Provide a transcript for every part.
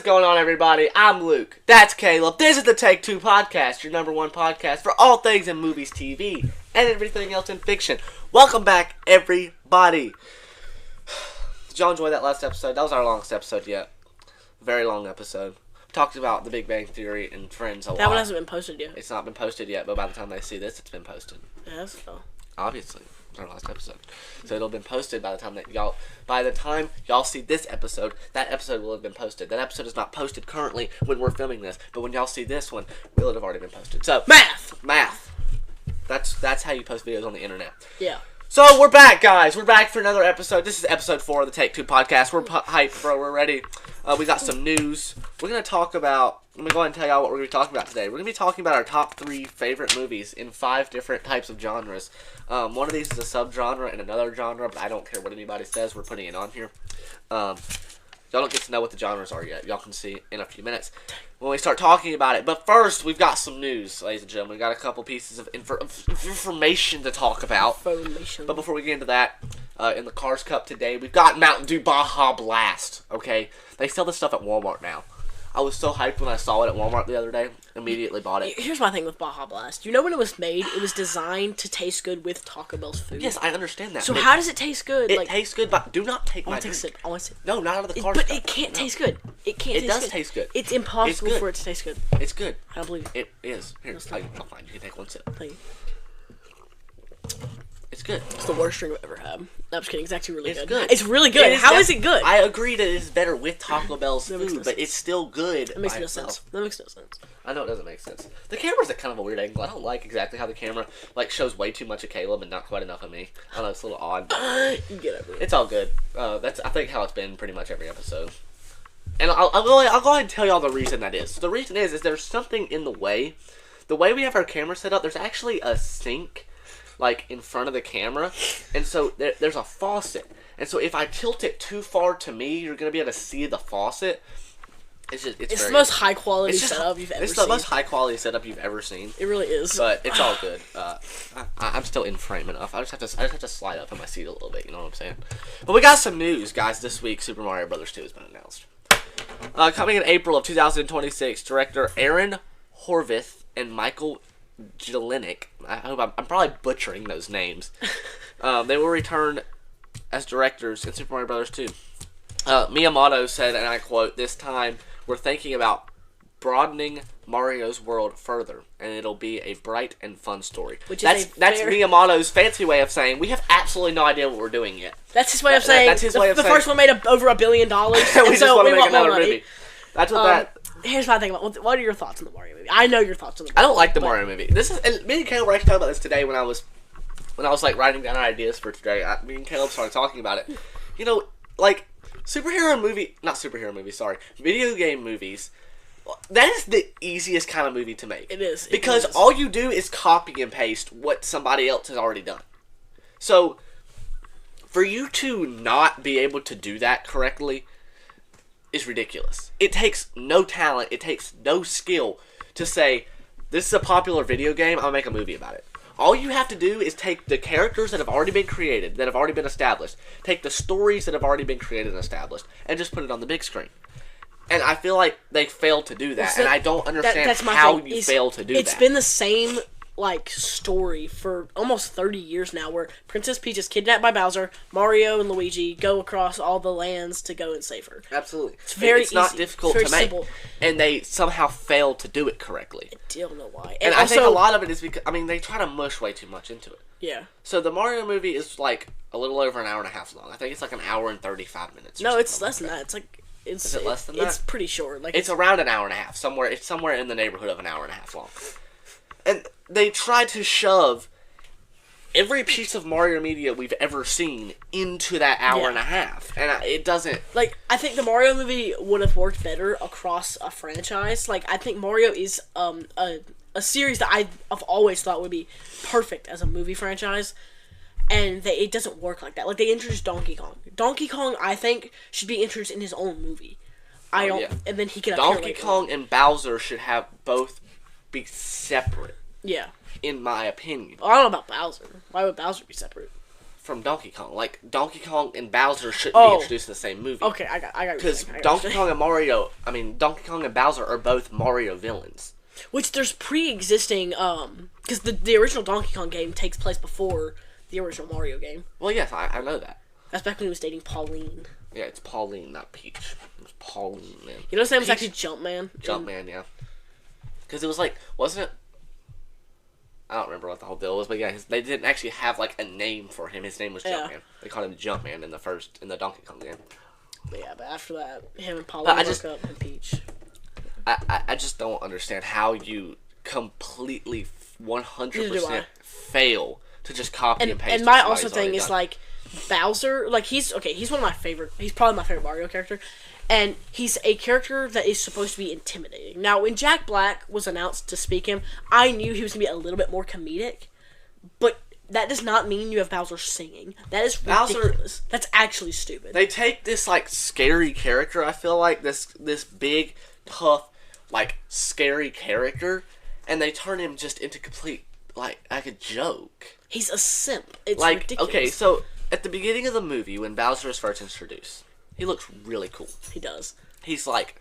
going on, everybody? I'm Luke. That's Caleb. This is the Take 2 podcast, your number one podcast for all things in movies, TV, and everything else in fiction. Welcome back, everybody. Did y'all enjoy that last episode? That was our longest episode yet. Very long episode. We talked about The Big Bang Theory and Friends a lot. That one hasn't been posted yet. It's not been posted yet, but by the time they see this, it's been posted. Yes, so. Obviously. It's our last episode. So it'll have been posted by the time y'all see this episode, that episode will have been posted. That episode is not posted currently when we're filming this, but when y'all see this one, will have already been posted. So math. That's how you post videos on the internet. Yeah. So we're back, guys. We're back for another episode. This is episode 4 of the Take 2 podcast. We're hyped, bro. We're ready. We got some news. We're gonna talk about. Let me go ahead and tell y'all what we're gonna be talking about today. We're gonna be talking about our top 3 favorite movies in 5 different types of genres. One of these is a subgenre and another genre, but I don't care what anybody says. We're putting it on here. Y'all don't get to know what the genres are yet. Y'all can see in a few minutes when we start talking about it. But first, we've got some news, ladies and gentlemen. We got a couple pieces of information to talk about. But before we get into that, in the Cars Cup today, we've got Mountain Dew Baja Blast. Okay, they sell this stuff at Walmart now. I was so hyped when I saw it at Walmart the other day. Immediately bought it. Here's my thing with Baja Blast. You know when it was made, it was designed to taste good with Taco Bell's food. Yes, I understand that. So how does it taste good? It tastes good, but do not take my drink. I want to sip. No, not out of the Cars But Cup. it can't taste good. It can't. It does taste good. It's impossible for it to taste good. It's good. I don't believe it. It is. Here, I'll find you. You can take one sip. Thank you. It's good. It's the worst drink I've ever had. No, I'm just kidding. It's actually really good. Good. It's really good. How is it good? I agree that it's better with Taco Bell's food, but it's still good. That makes no sense. That makes no sense. I know it doesn't make sense. The camera's at kind of a weird angle. I don't like exactly how the camera shows way too much of Caleb and not quite enough of me. I know it's a little odd. You get over it. It's all good. That's I think how it's been pretty much every episode. And I'll go ahead and tell y'all the reason that is. The reason is there's something in the way. The way we have our camera set up, there's actually a sink in front of the camera, and so there's a faucet, and so if I tilt it too far to me, you're gonna be able to see the faucet. It's the most high quality setup you've ever seen. It's the most high quality setup you've ever seen. It really is. But it's all good. I'm still in frame enough. I just have to slide up in my seat a little bit. You know what I'm saying? But we got some news, guys. This week, Super Mario Bros. 2 has been announced. Coming in April of 2026, director Aaron Horvath and Michael Jelenic, I hope I'm probably butchering those names. They will return as directors in Super Mario Bros. 2. Miyamoto said, and I quote, "This time we're thinking about broadening Mario's world further, and it'll be a bright and fun story." That's Miyamoto's fancy way of saying we have absolutely no idea what we're doing yet. That's his way of saying. That's his way of saying. The first one made over $1 billion. We just want to make another movie. That's what that. Here's my thing about what are your thoughts on the Mario movie? I know your thoughts on the Mario movie. I don't like the Mario movie. And me and Caleb were actually talking about this today when I was writing down ideas for today. Me and Caleb started talking about it. You know, video game movies, that is the easiest kind of movie to make. It is. Because all you do is copy and paste what somebody else has already done. So, for you to not be able to do that correctly is ridiculous. It takes no talent, it takes no skill to say, this is a popular video game, I'll make a movie about it. All you have to do is take the characters that have already been created, that have already been established, take the stories that have already been created and established, and just put it on the big screen. And I feel like they failed to do that, and I don't understand how you fail to do that. It's been the same story for almost 30 years now, where Princess Peach is kidnapped by Bowser, Mario and Luigi go across all the lands to go and save her. Absolutely. It's very easy. Not difficult to make. Simple. And they somehow fail to do it correctly. I don't know why. And I think a lot of it is because, they try to mush way too much into it. Yeah. So the Mario movie is a little over an hour and a half long. I think it's an hour and 35 minutes. No, it's less than that. Is it less than that? It's pretty short. It's around an hour and a half. It's somewhere in the neighborhood of an hour and a half long. And they try to shove every piece of Mario media we've ever seen into that hour and a half. And it doesn't... I think the Mario movie would have worked better across a franchise. I think Mario is a series that I've always thought would be perfect as a movie franchise. And it doesn't work like that. They introduced Donkey Kong. Donkey Kong, I think, should be introduced in his own movie. And then he could appear Donkey Kong and Bowser should have both be separate. Yeah. In my opinion. Well, I don't know about Bowser. Why would Bowser be separate? from Donkey Kong. Like, Donkey Kong and Bowser shouldn't be introduced in the same movie. Okay, I got because Donkey Kong and Donkey Kong and Bowser are both Mario villains. Which there's pre-existing, because the original Donkey Kong game takes place before the original Mario game. Well, yes, I know that. That's back when he was dating Pauline. Yeah, it's Pauline, not Peach. It was Pauline, man. You know his name was actually Jumpman? Jumpman, yeah. Because it was like, wasn't it? I don't remember what the whole deal was, but yeah, they didn't actually have like a name for him. His name was Jumpman. They called him Jumpman in the Donkey Kong game. But yeah, but after that, him and Pauline broke up, and Peach. I just don't understand how you completely 100% fail to just copy and paste. And my also thing is like Bowser, like he's one of my favorite. He's probably my favorite Mario character, and he's a character that is supposed to be intimidating. Now, when Jack Black was announced to speak him, I knew he was gonna be a little bit more comedic, but that does not mean you have Bowser singing. That is ridiculous. That's actually stupid. They take this like scary character. I feel like this big, tough, like scary character, and they turn him just into complete like a joke. He's a simp. It's like ridiculous. Okay, so at the beginning of the movie when Bowser is first introduced, he looks really cool. He does. He's like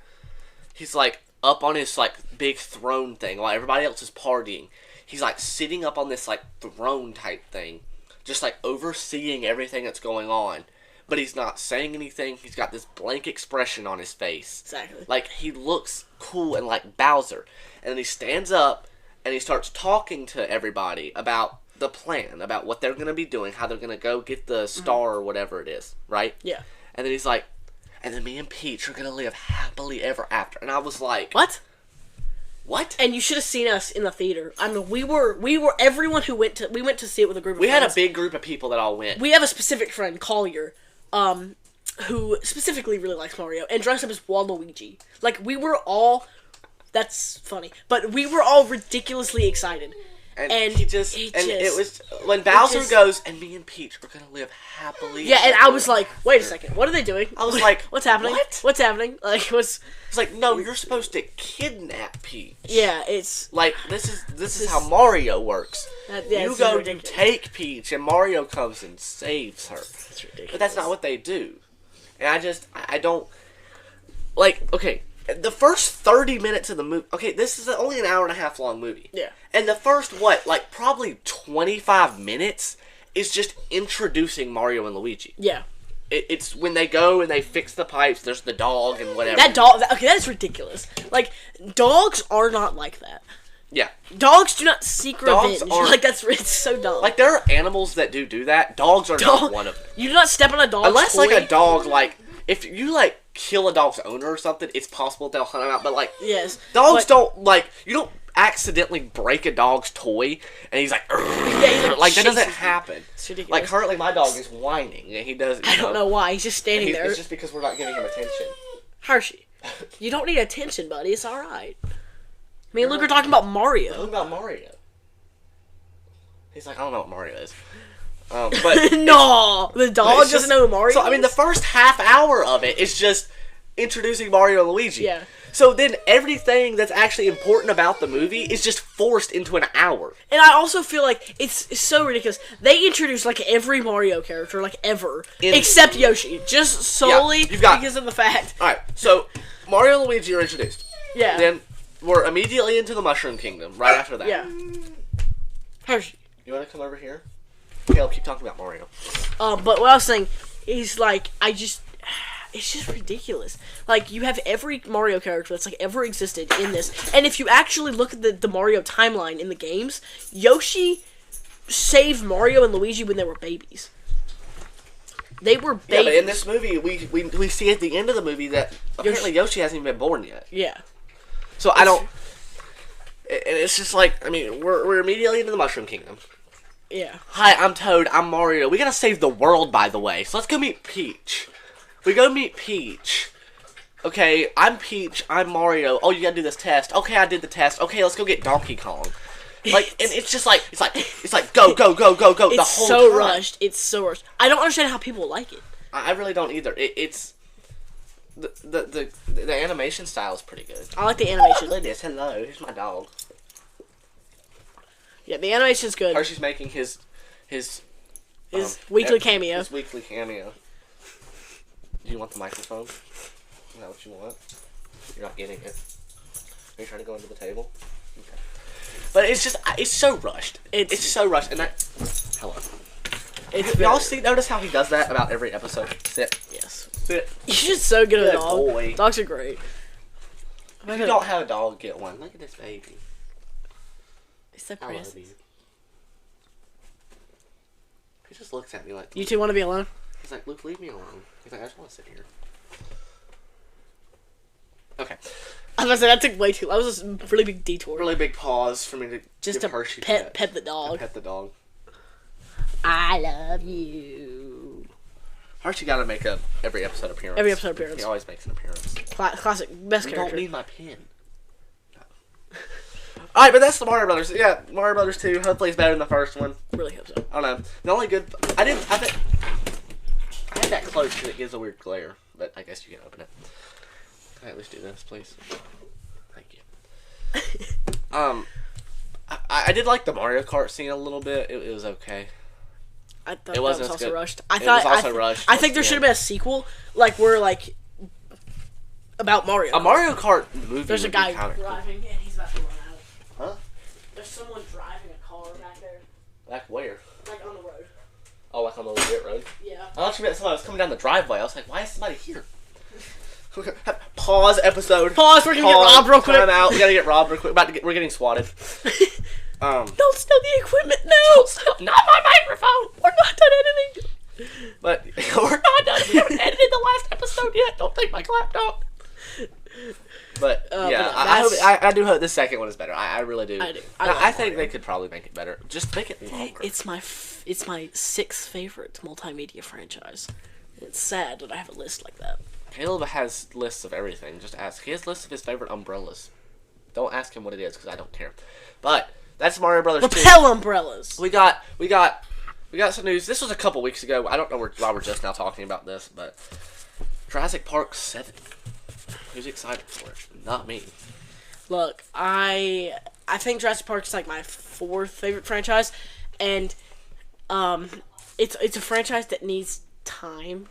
up on his like big throne thing while everybody else is partying. He's like sitting up on this like throne type thing, just like overseeing everything that's going on. But he's not saying anything. He's got this blank expression on his face. Exactly. Like, he looks cool and like Bowser. And then he stands up and he starts talking to everybody about the plan, about what they're going to be doing, how they're going to go get the star or whatever it is, right? Yeah. And then he's like, and then me and Peach are going to live happily ever after. And I was like... What? And you should have seen us in the theater. I mean, we were everyone who went to see it with a group of friends. We had a big group of people that all went. We have a specific friend, Collier, who specifically really likes Mario and dressed up as Waluigi. Like, we were all... That's funny. But we were all ridiculously excited. And it was when Bowser goes, and me and Peach are gonna live happily. Yeah, and I was like, wait a second, what are they doing? I was like, what's happening? What's happening? Like, it's like, no, you're supposed to kidnap Peach. Yeah, it's like this is how Mario works. You go to take Peach, and Mario comes and saves her. That's ridiculous. But that's not what they do. And I don't like. Okay. The first 30 minutes of the movie... Okay, this is only an hour and a half long movie. Yeah. And the first, probably 25 minutes is just introducing Mario and Luigi. Yeah. It's when they go and they fix the pipes, there's the dog and whatever. That dog... Okay, that is ridiculous. Like, dogs are not like that. Yeah. Dogs do not seek revenge. Like, it's so dumb. Like, there are animals that do that. Dogs are not one of them. You do not step on a dog's Unless, toy. like, a dog, like... If you, like, kill a dog's owner or something, it's possible they'll hunt him out. But, like, yes, dogs don't, like, you don't accidentally break a dog's toy and he's like, yeah, like, that doesn't happen. It's ridiculous. Like, currently my dog is whining and he does. I don't know why. He's just standing there. It's just because we're not giving him attention. Hershey, you don't need attention, buddy. It's alright. I mean, look, we're talking about Mario. We're talking about Mario. He's like, I don't know what Mario is. But no, the dog doesn't know Mario. So I mean, the first half hour of it is just introducing Mario and Luigi. Yeah. So then everything that's actually important about the movie is just forced into an hour. And I also feel like it's so ridiculous. They introduced like every Mario character, like ever, except Yoshi, just solely because of the fact. All right. So Mario and Luigi are introduced. Yeah. Then we're immediately into the Mushroom Kingdom. Right after that. Yeah. Hershey, you want to come over here? Caleb, keep talking about Mario. But what I was saying is, like, it's just ridiculous. Like, you have every Mario character that's, like, ever existed in this. And if you actually look at the Mario timeline in the games, Yoshi saved Mario and Luigi when they were babies. They were babies. Yeah, but in this movie, we see at the end of the movie that apparently Yoshi hasn't even been born yet. Yeah. So I don't... And it's just like, I mean, we're immediately into the Mushroom Kingdom. Yeah. Hi, I'm Toad. I'm Mario. We gotta save the world, by the way. So let's go meet Peach. We go meet Peach. Okay, I'm Peach. I'm Mario. Oh, you gotta do this test. Okay, I did the test. Okay, let's go get Donkey Kong. Like, and it's just like, it's like, go, go, go, go, go. It's the whole so time. rushed. It's so rushed. I don't understand how people like it. I really don't either. It's the animation style is pretty good. I like the animation. Look at this. Hello. Here's my dog. Yeah, the animation's good. Hershey's making his His weekly cameo. His weekly cameo. Do you want the microphone? Is that what you want? You're not getting it. Are you trying to go under the table? Okay. But it's just, it's so rushed. It's so rushed. And that, hello. Y'all notice how he does that about every episode? Sit. Yes. Sit. You're just so good at a dog. Boy. Dogs are great. If you don't have a dog, get one. Look at this baby. It's so I love precious. you. He just looks at me like... You two want to be alone? He's like, Luke, leave me alone. He's like, I just want to sit here. Okay. I was gonna say, that took way too long. That was a really big detour. Really big pause for me to just give to Hershey pet the dog. Pet the dog. I love you. Hershey got to make every episode appearance. Every episode appearance. He always makes an appearance. Classic. Best You character. don't need my pen. No. Alright, but that's the Mario Brothers. Yeah, Mario Brothers 2. Hopefully it's better than the first one. Really hope so. I don't know. The only good... I think... I had that close because it gives a weird glare. But I guess you can open it. Can I at least do this, please? Thank you. I did like the Mario Kart scene a little bit. It was okay. I thought It that wasn't was as also good. rushed. It was also rushed. I think there should have been a sequel, like where like about Mario. A Mario Kart movie. There's a would guy be kinda cool. driving and he's about to run out. Huh? There's someone driving a car back there, Back where? like on the road. Oh, like on the legit road? Yeah. I thought you meant somebody was coming down the driveway. I was like, why is somebody here? Pause episode. We're gonna get robbed real quick. Time out. We gotta get robbed real quick. We're getting swatted. Don't steal the equipment, no! Not my microphone. We're not done editing. But we're not done. We haven't edited the last episode yet. Don't take my laptop. But yeah, I do hope the second one is better. I really do. I do. I think they could probably make it better. Just make it longer. It's my sixth favorite multimedia franchise. It's sad that I have a list like that. Caleb has lists of everything. Just ask. He has lists of his favorite umbrellas. Don't ask him what it is because I don't care. But that's Mario Brothers 2. Repel umbrellas. We got some news. This was a couple weeks ago. I don't know why we're just now talking about this, but Jurassic Park 7. Who's excited for it? Not me. Look, I think Jurassic Park is like my fourth favorite franchise, and it's a franchise that needs time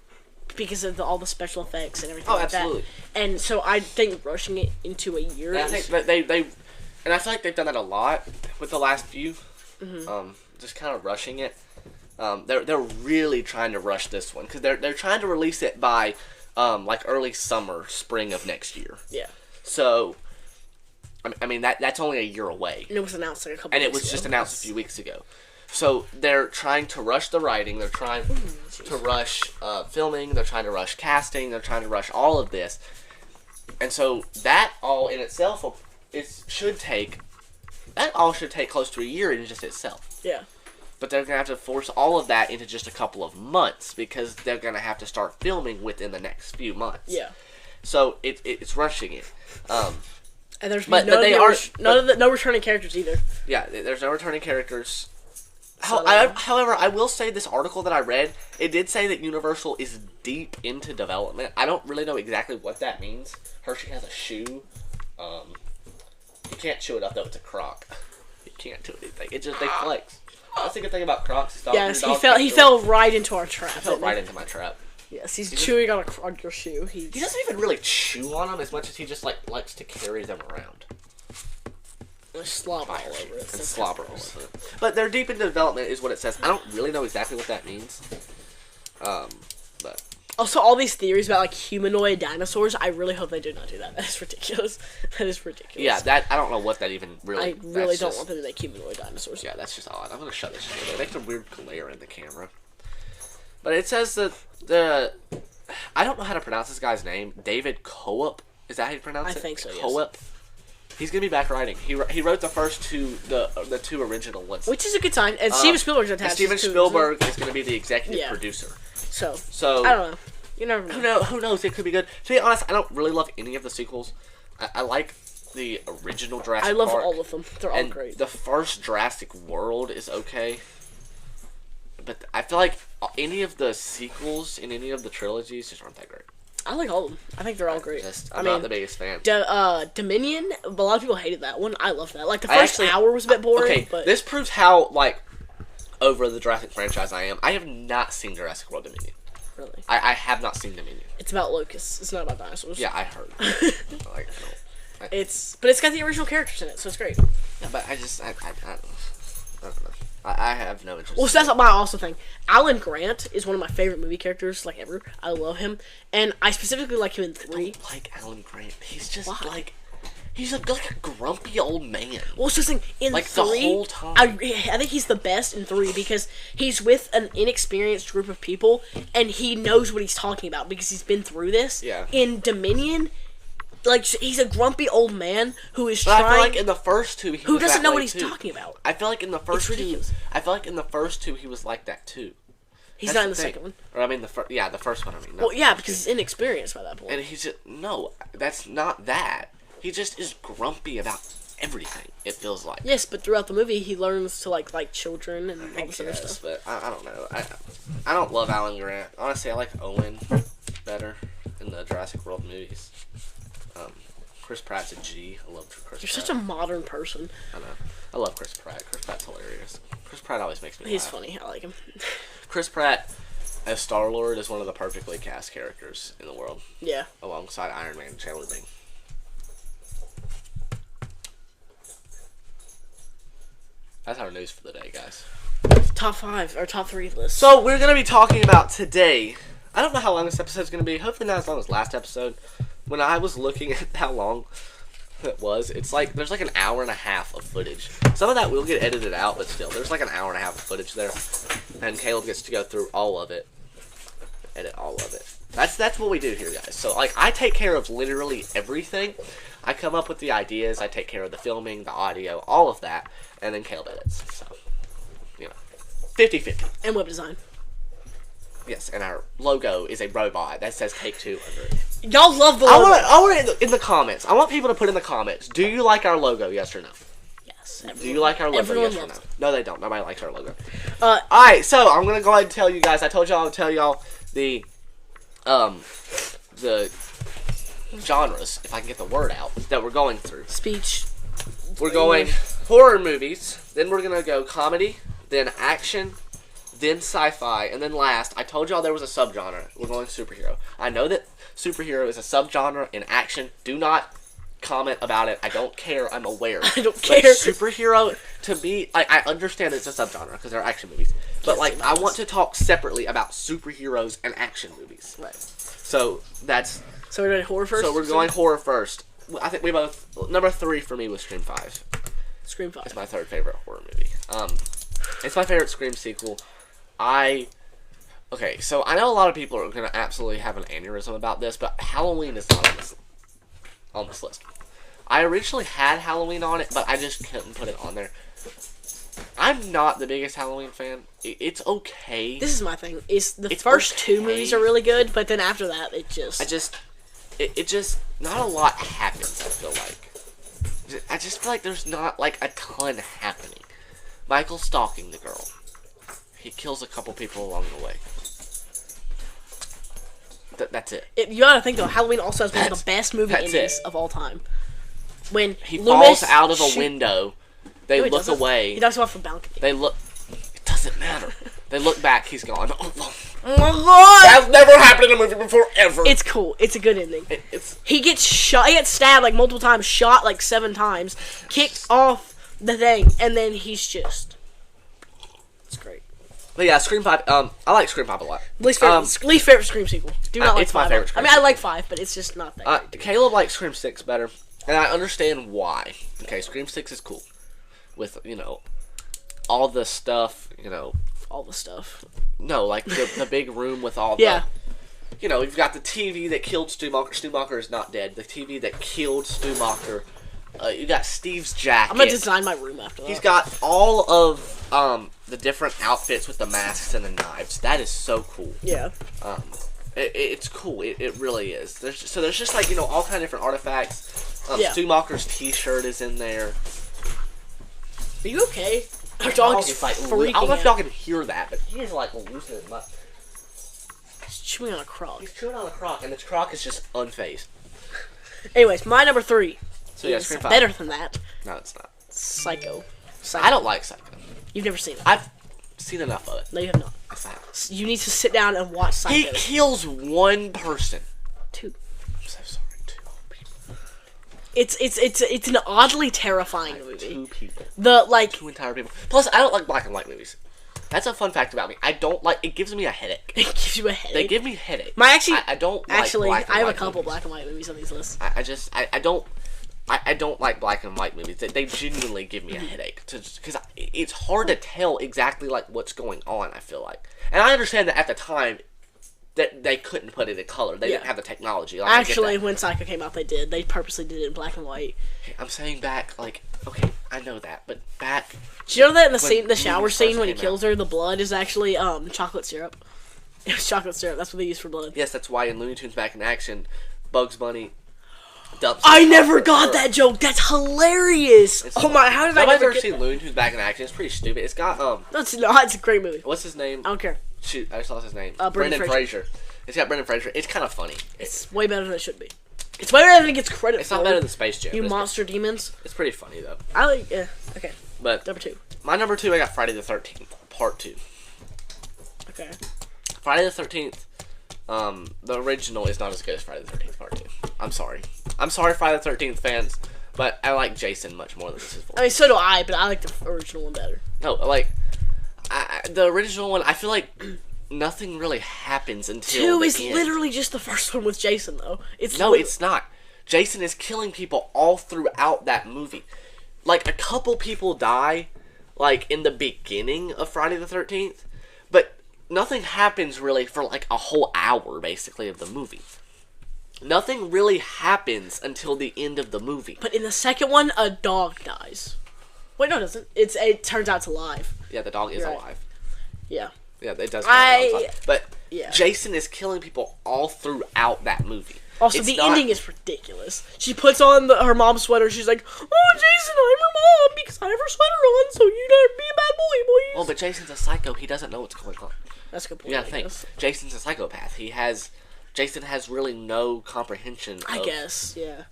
because of all the special effects and everything like absolutely. that. And so I think rushing it into a year. And I think that they and I feel like they've done that a lot with the last few. Mm-hmm. Just kind of rushing it. They're really trying to rush this one because they're trying to release it by like early summer, spring of next year. Yeah. So, I mean that's only a year away. And it was announced like a couple. And it weeks was ago. just announced a few weeks ago. So they're trying to rush the writing. They're trying to rush filming. They're trying to rush casting. They're trying to rush all of this. And so that all in itself should take close to a year in just itself. Yeah. But they're going to have to force all of that into just a couple of months because they're going to have to start filming within the next few months. Yeah. So it's rushing it. And there's no returning characters either. Yeah, there's no returning characters. So, However, I will say this article that I read, it did say that Universal is deep into development. I don't really know exactly what that means. Hershey has a shoe. You can't chew it up though. It's a Croc. You can't do anything. It just they flex. That's the good thing about Crocs. Yes, he fell right into our trap. He fell right into my trap. Yes, he's chewing on your shoe. He doesn't even really chew on them as much as he just likes to carry them around. Slobber all over it. And slobber all over it. But they're deep into development is what it says. I don't really know exactly what that means. But also, all these theories about like humanoid dinosaurs, I really hope they do not do that. That is ridiculous. That is ridiculous. Yeah, I don't know what that even really. I really don't want them to make humanoid dinosaurs. Yeah, that's just odd. I'm gonna shut this shit. It makes a weird glare in the camera. But it says that I don't know how to pronounce this guy's name. David Coop. Is that how you pronounce it? I think so. Yes. Coop. He's gonna be back writing. He wrote the first two, the two original ones. Which is a good sign. And Steven Spielberg's attached. Steven Spielberg is gonna be the executive producer. So I don't know. You never know. Who knows? It could be good. To be honest, I don't really love any of the sequels. I like the original Jurassic Park. I love all of them. They're all great. The first Jurassic World is okay. But I feel like any of the sequels in any of the trilogies just aren't that great. I like all of them. I think they're all great. I'm not the biggest fan. Dominion, a lot of people hated that one. I love that. Like, the first hour was a bit boring. Okay, but this proves how, over the Jurassic franchise I am. I have not seen Jurassic World Dominion. Really? I have not seen Dominion. It's about locusts. It's not about dinosaurs. Yeah, I heard. Like, no. But it's got the original characters in it, so it's great. Yeah, but I don't know. I have no interest. Well, so that's my also thing. Alan Grant is one of my favorite movie characters, like, ever. I love him. And I specifically like him in 3. I don't like Alan Grant. He's just, like... He's like a grumpy old man. Well, it's just like, in like 3... the whole time. I think he's the best in 3 because he's with an inexperienced group of people, and he knows what he's talking about because he's been through this. Yeah. In Dominion... Like, he's a grumpy old man who is but trying... I feel like in the first 2, who doesn't know what he's talking about. I feel like in the first 2... I feel like in the first 2, he was like that, too. He's not in the second one. Or, I mean, the first one, I mean. Well, yeah, because he's inexperienced by that point. And he's just... No, that's not that. He just is grumpy about everything, it feels like. Yes, but throughout the movie, he learns to, like children and all this other stuff. But I don't know. I don't love Alan Grant. Honestly, I like Owen better in the Jurassic World movies. Chris Pratt's a G. I love Chris Pratt. You're such a modern person. I know. I love Chris Pratt. Chris Pratt's hilarious. Chris Pratt always makes me laugh. He's funny. I like him. Chris Pratt as Star-Lord is one of the perfectly cast characters in the world. Yeah. Alongside Iron Man and Chandler Bing. That's our news for the day, guys. Top 5 or top 3 list. So we're gonna be talking about today. I don't know how long this episode's gonna be. Hopefully not as long as last episode. When I was looking at how long it was, it's like there's like an hour and a half of footage. Some of that will get edited out, but still, there's like an hour and a half of footage there, and Caleb gets to go through all of it, edit all of it. That's what we do here, guys. So like, I take care of literally everything. I come up with the ideas. I take care of the filming, the audio, all of that, and then Caleb edits. So, 50-50. And web design. Yes, and our logo is a robot that says Take 2 under it. Y'all love the logo. I want in the comments. I want people to put in the comments. Do you like our logo? Yes or no? Yes. Do you like our logo? Everyone Yes or no? loves it. No, they don't. Nobody likes our logo. All right, so I'm gonna go ahead and tell you guys. I told y'all I'll tell y'all the genres, if I can get the word out, that we're going through. Speech. We're going horror movies. Then we're gonna go comedy. Then action. Then sci-fi, and then last, I told y'all there was a subgenre. We're going superhero. I know that superhero is a subgenre in action. Do not comment about it. I don't care. I'm aware. I don't care. But superhero, to me, I understand it's a subgenre because they're action movies. But like, I want to talk separately about superheroes and action movies. Right. So that's. So we're doing horror first. So we're going horror first. I think we both. Number 3 for me was Scream 5. Scream 5. It's my 3rd favorite horror movie. It's my favorite Scream sequel. Okay, so I know a lot of people are going to absolutely have an aneurysm about this, but Halloween is not on this list. I originally had Halloween on it, but I just couldn't put it on there. I'm not the biggest Halloween fan. It's okay. This is my thing. It's first okay. 2 movies are really good, but then after that, it just... It just, not a lot happens, I feel like. I just feel like there's not, like, a ton happening. Michael stalking the girl. He kills a couple people along the way. That's it. You gotta think though, Halloween also has one of the best movie endings of all time. When he Loomis falls out of a window, they look away. He knocks him off the balcony. They look. It doesn't matter. They look back. He's gone. Oh my god! That's never happened in a movie before, ever. It's cool. It's a good ending. It's. He gets shot. He gets stabbed like multiple times. Shot like 7 times. Kicked off the thing, and then he's just. It's great. But yeah, Scream 5. I like Scream 5 a lot. Least favorite Scream sequel. Do not like it's 5. My favorite Scream I like 5, but it's just not that. Caleb likes Scream 6 better, and I understand why. Okay, Scream 6 is cool, with all the stuff. All the stuff. No, like the big room with all the. Yeah. You've got the TV that killed Stumacher. Stumacher is not dead. The TV that killed Stumacher. You got Steve's jacket. I'm gonna design my room after that. He's got all of the different outfits with the masks and the knives. That is so cool. Yeah. It's cool. It really is. There's just like all kind of different artifacts. Yeah. Stumacher's T-shirt is in there. Are you okay? Our dog is like freaking I don't know if out. y'all can hear that, but he is like losing his mind. He's chewing on a crock. He's chewing on a crock, and this crock is just unfazed. Anyways, my number 3. So yeah, Scream 5. Better than that. No, it's not. Psycho. I don't like Psycho. You've never seen it. I've seen enough of it. No, you have not. I haven't. You need to sit down and watch Psycho. He kills one person. 2. I'm so sorry. 2 people. It's an oddly terrifying movie. 2 people. The like 2 entire people. Plus, I don't like black and white movies. That's a fun fact about me. I don't like. It gives me a headache. it gives you a headache. They give me headache. I don't like actually black and I have a white couple movies. black and white movies on these lists. I don't like black and white movies. They genuinely give me a headache because it's hard to tell exactly like what's going on. I feel like, and I understand that at the time that they couldn't put it in color. They didn't have the technology. Like, Actually, when Psycho came out, they did. They purposely did it in black and white. I'm saying back, like, okay, I know that, but back. Do you know that in the when the shower movies scene first when he came kills her, the blood is actually chocolate syrup. It was chocolate syrup. That's what they use for blood. Yes, that's why in Looney Tunes Back in Action, Bugs Bunny dumps. I never got that joke. That's hilarious. Oh my! How did I Nobody's never ever get seen that? Looney Tunes Back in Action. It's pretty stupid. It's got That's not. It's a great movie. what's his name? I don't care. Shoot, I just lost his name. Brendan Fraser. It's got Brendan Fraser. It's kind of funny. It's way better than it should be. It's way better than it gets credit for. It's not better than Space Jam. You but monster demons. It's pretty funny though. I like. Yeah. Okay. But Number 2. my number 2, I got Friday the 13th Part 2. Okay. Friday the 13th. The original is not as good as Friday the 13th Part 2. I'm sorry. I'm sorry, Friday the 13th fans, but I like Jason much more than this is. I mean, so do I, but I like the original one better. No, like the original one. I feel like nothing really happens until 2 the is end. literally just the first one with Jason, though. No, it's not. Jason is killing people all throughout that movie. Like, a couple people die, like, in the beginning of Friday the 13th, but nothing happens really for, like, a whole hour, basically, of the movie. Nothing really happens until the end of the movie. But in the second one, a dog dies. Wait, no, it doesn't. It turns out it's alive. Yeah, the dog is Right. alive. Yeah. Yeah, it does. I- But yeah. Jason is killing people all throughout that movie. Also, It's the not- ending is ridiculous. She puts on her mom's sweater. She's like, "Oh, Jason, I'm your mom because I have her sweater on, so you don't be a bad boy, boys." Well, but Jason's a psycho. He doesn't know what's going on. That's a good point. You gotta I think. guess. Jason's a psychopath. Jason has really no comprehension of... I guess, yeah.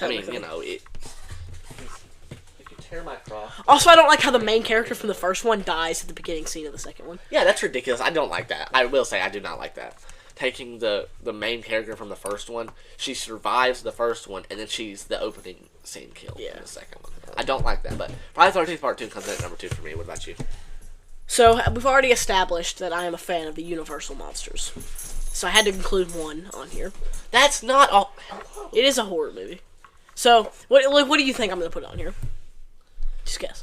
I mean, you know, it... If you tear my cross... Also, I don't like how the main character from the first one dies at the beginning scene of the second one. Yeah, that's ridiculous. I don't like that. I will say I do not like that. Taking the main character from the first one, she survives the first one, and then she's the opening scene killed in the second one. I don't like that, but Friday the 13th Part 2 comes in at number 2 for me. What about you? So, we've already established that I am a fan of the Universal monsters. So I had to include one on here. That's not all... It is a horror movie. So, what do you think I'm going to put on here? Just guess.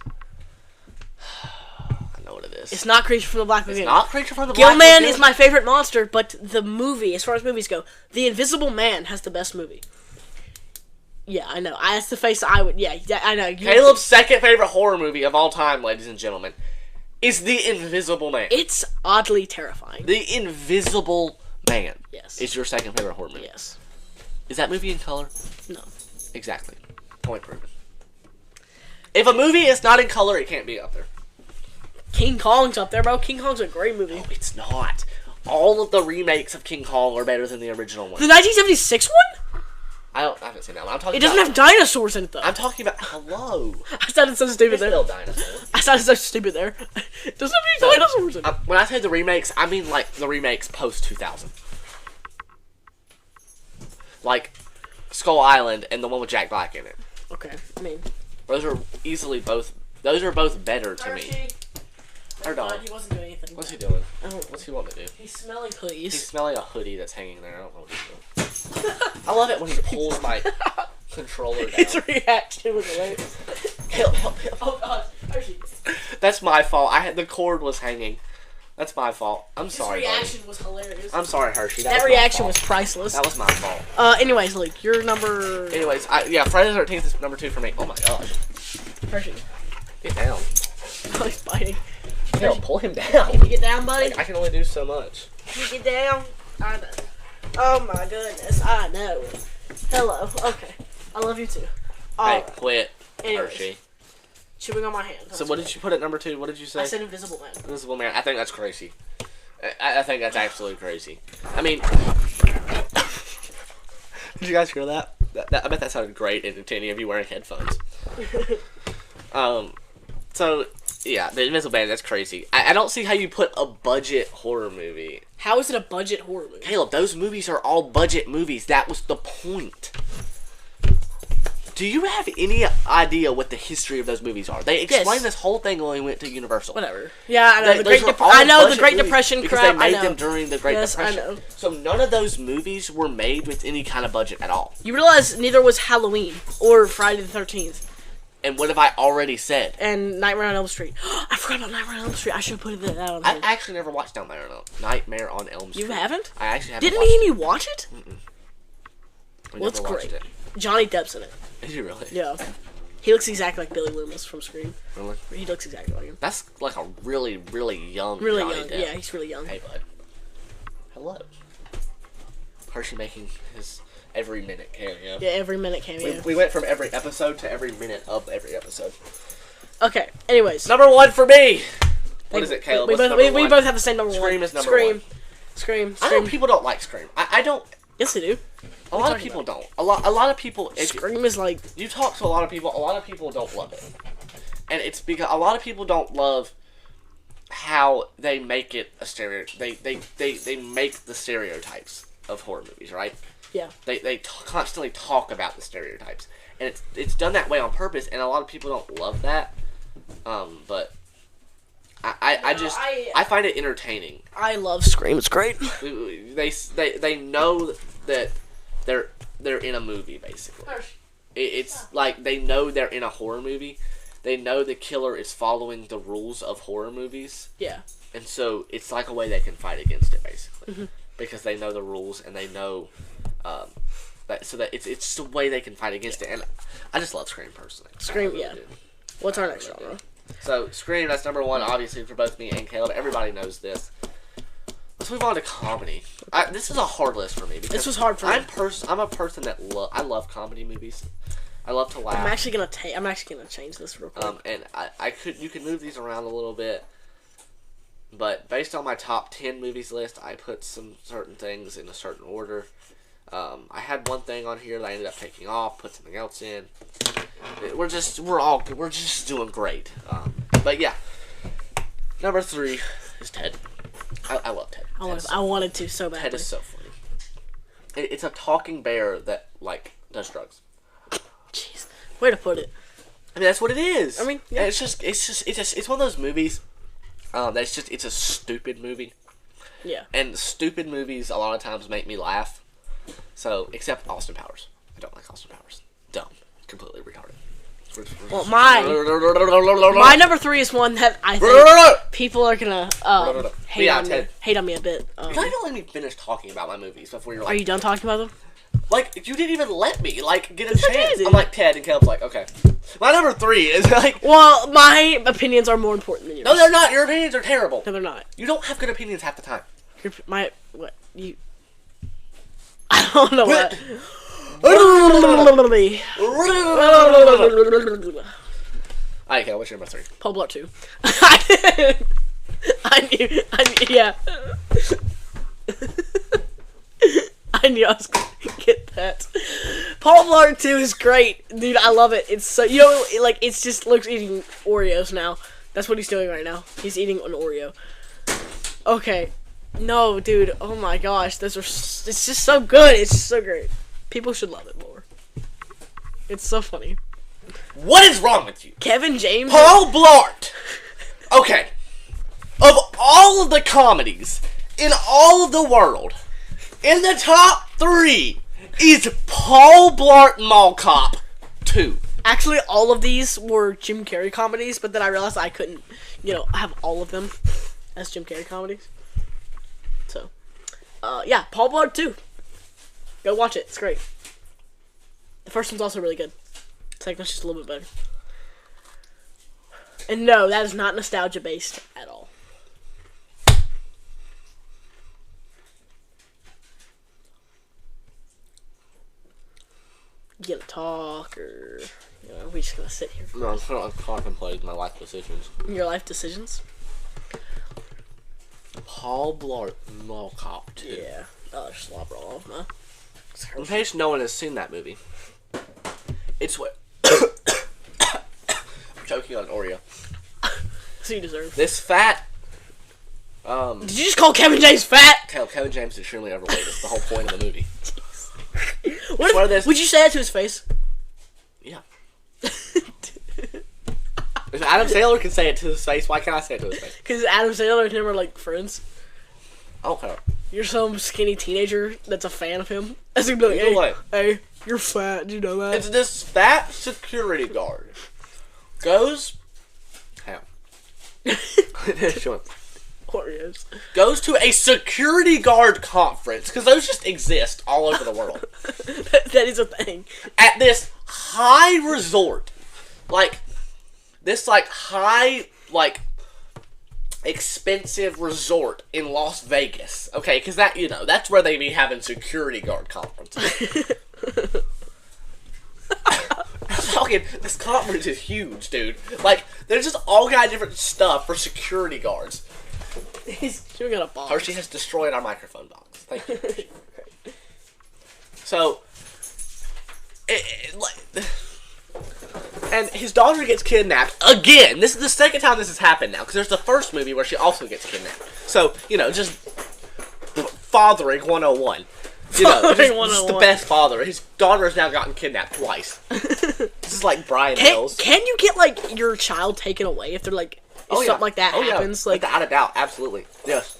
I know what it is. It's not Creature from the Black Lagoon. It's not Creature from the Black Gilman Lagoon. is my favorite monster, but the movie, as far as movies go, The Invisible Man has the best movie. Yeah, I know. That's the face I would... Yeah, I know. Caleb's second favorite horror movie of all time, ladies and gentlemen, is The Invisible Man. It's oddly terrifying. The Invisible Man. Yes. Is your second favorite horror movie. Yes. Is that movie in color? No. Exactly. Point proven. If a movie is not in color, it can't be up there. King Kong's up there, bro. King Kong's a great movie. No, it's not. All of the remakes of King Kong are better than the original one. The 1976 one? I haven't seen that one. I'm talking It doesn't about, have dinosaurs in it, though. I'm talking about... Hello. I sounded so stupid There's there. still dinosaurs. I sounded so stupid there. It doesn't have any dinosaurs in it. When I say the remakes, I mean like the remakes post-2000. Like Skull Island and the one with Jack Black in it. Okay, I mean... Those are easily both... Those are both better to me. Our dog. He wasn't doing anything. What's he doing? I don't know. What's he want to do? He's smelling hoodies. He's smelling a hoodie that's hanging there. I don't know what he's doing. I love it when he pulls my controller down. His reaction was hilarious. Help. Oh god, Hershey. That's my fault. The cord was hanging. That's my fault. I'm sorry, His buddy. reaction was hilarious. I'm sorry, Hershey. That was my reaction fault. was priceless. That was my fault. Anyways, Luke, your number... Anyways, yeah, Friday the 13th is number 2 for me. Oh my gosh. Hershey. Get down. Oh, he's biting. Hell, pull him down. Can you get down, buddy? Like, I can only do so much. Can you get down? I know. Oh my goodness, I know. Hello. Okay. I love you too. Hey, quit, anyways. Hershey. Chewing on my hand. So what did you pid at number 2? What did you say? I said Invisible Man. Invisible Man. I think that's crazy. I think that's absolutely crazy. I mean... Did you guys hear that? I bet that sounded great to any of you wearing headphones. So, Yeah, the Invisible Band, that's crazy. I don't see how you put a budget horror movie. How is it a budget horror movie? Caleb, those movies are all budget movies. That was the point. Do you have any idea what the history of those movies are? They explained this whole thing when we went to Universal. Whatever. Yeah, I know. Those were all I know the budget Great movies Depression because crap. they made I know. them during the Great Depression. I know. So none of those movies were made with any kind of budget at all. You realize neither was Halloween or Friday the 13th. And what have I already said? And Nightmare on Elm Street. I forgot about Nightmare on Elm Street. I should have put that on I here. actually never watched Nightmare on Elm Street. You haven't? I actually haven't. Didn't me and you watch it? Well, it's great. Johnny Depp's in it. Is he really? Yeah. He looks exactly like Billy Loomis from Scream. Really? He looks exactly like him. That's like a really, really young Really Johnny young. Depp. Yeah, he's really young. Hey, bud. Hello. Hershey making his every minute cameo. Yeah, every minute cameo. We went from every episode to every minute of every episode. Okay, anyways. Number one for me! What is it, Caleb? We both have the same number one. Scream is number one. Scream. I know people don't like Scream. I don't... Yes, they do. A lot of people don't. A lot of people... Scream is like... You talk to a lot of people don't love it. And it's because a lot of people don't love how they make it a they make the stereotypes of horror movies, right? Yeah. They constantly talk about the stereotypes. And it's done that way on purpose, and a lot of people don't love that. But I find it entertaining. I love Scream. It's great. They know that they're in a movie, basically. It's like they know they're in a horror movie. They know the killer is following the rules of horror movies. Yeah. And so it's like a way they can fight against it, basically. Because they know the rules and they know that it's just a way they can fight against it. And I just love Scream personally. Scream, yeah. What's our next genre? So Scream, that's number one, obviously, for both me and Caleb. Everybody knows this. Let's move on to comedy. This is a hard list for me. This was hard for me. I'm a person that I love comedy movies. I love to laugh. I'm actually gonna change this real quick. And you can move these around a little bit. But based on my top 10 movies list, I put some certain things in a certain order. I had one thing on here that I ended up taking off, put something else in. We're just doing great. But yeah, number 3 is Ted. I love Ted. I wanted to so badly. Ted is so funny. It's a talking bear that does drugs. Jeez, way to put it. I mean, that's what it is. I mean, yeah. And it's one of those movies. It's a stupid movie. Yeah. And stupid movies a lot of times make me laugh. So, except Austin Powers. I don't like Austin Powers. Dumb. Completely retarded. Well, my number 3 is one that I think people are gonna hate on me a bit. You don't let me finish talking about my movies before you're like... Are you done talking about them? You didn't even let me, get a chance. I'm like, Ted, and Caleb's like, okay. My number 3 is Well, my opinions are more important than yours. No, they're not. Your opinions are terrible. No, they're not. You don't have good opinions half the time. I don't know what. Alright, Caleb, what's your number 3? Paul Blart 2. I knew, yeah. I knew I was gonna get that. Paul Blart 2 is great. Dude, I love it. It's so, it's just Luke's eating Oreos now. That's what he's doing right now. He's eating an Oreo. Okay. No, dude. Oh my gosh. It's just so good. It's just so great. People should love it more. It's so funny. What is wrong with you? Kevin James. Paul Blart. Okay. Of all of the comedies in all of the world, in the top 3 is Paul Blart Mall Cop 2. Actually, all of these were Jim Carrey comedies, but then I realized I couldn't, have all of them as Jim Carrey comedies. So, yeah, Paul Blart 2. Go watch it. It's great. The first one's also really good. The second one's just a little bit better. And no, that is not nostalgia based at all. You gonna talk, or are we just gonna sit here? No, I'm contemplating my life decisions. Your life decisions? Paul Blart Mall Cop 2. Yeah. Oh, slobber all off, man. In case no one has seen that movie, it's what... I'm choking on an Oreo. So you deserve. This fat. Did you just call Kevin James fat? Kevin James is extremely overweight. It's the whole point of the movie. Would you say that to his face? Yeah. If Adam Sandler can say it to his face, why can't I say it to his face? Because Adam Sandler and him are like friends. Okay. You're some skinny teenager that's a fan of him. That's gonna be like, hey, you're fat. Do you know that? It's this fat security guard goes. Hang on. Oreos. Goes to a security guard conference because those just exist all over the world. That is a thing. At this high resort, like this, like high, like expensive resort in Las Vegas. Okay, because that that's where they be having security guard conferences. Fucking, this conference is huge, dude. Like, there's just all kind of different stuff for security guards. He's chewing on a box. Hershey has destroyed our microphone box. Thank you, Hershey. So, and his daughter gets kidnapped again. This is the second time this has happened now, because there's the first movie where she also gets kidnapped. So, just fathering 101. Just the best father. His daughter has now gotten kidnapped twice. This is like Brian Mills. Can you get, like, your child taken away if they're, like, something like that happens? Yeah. Without a doubt. Absolutely. Yes.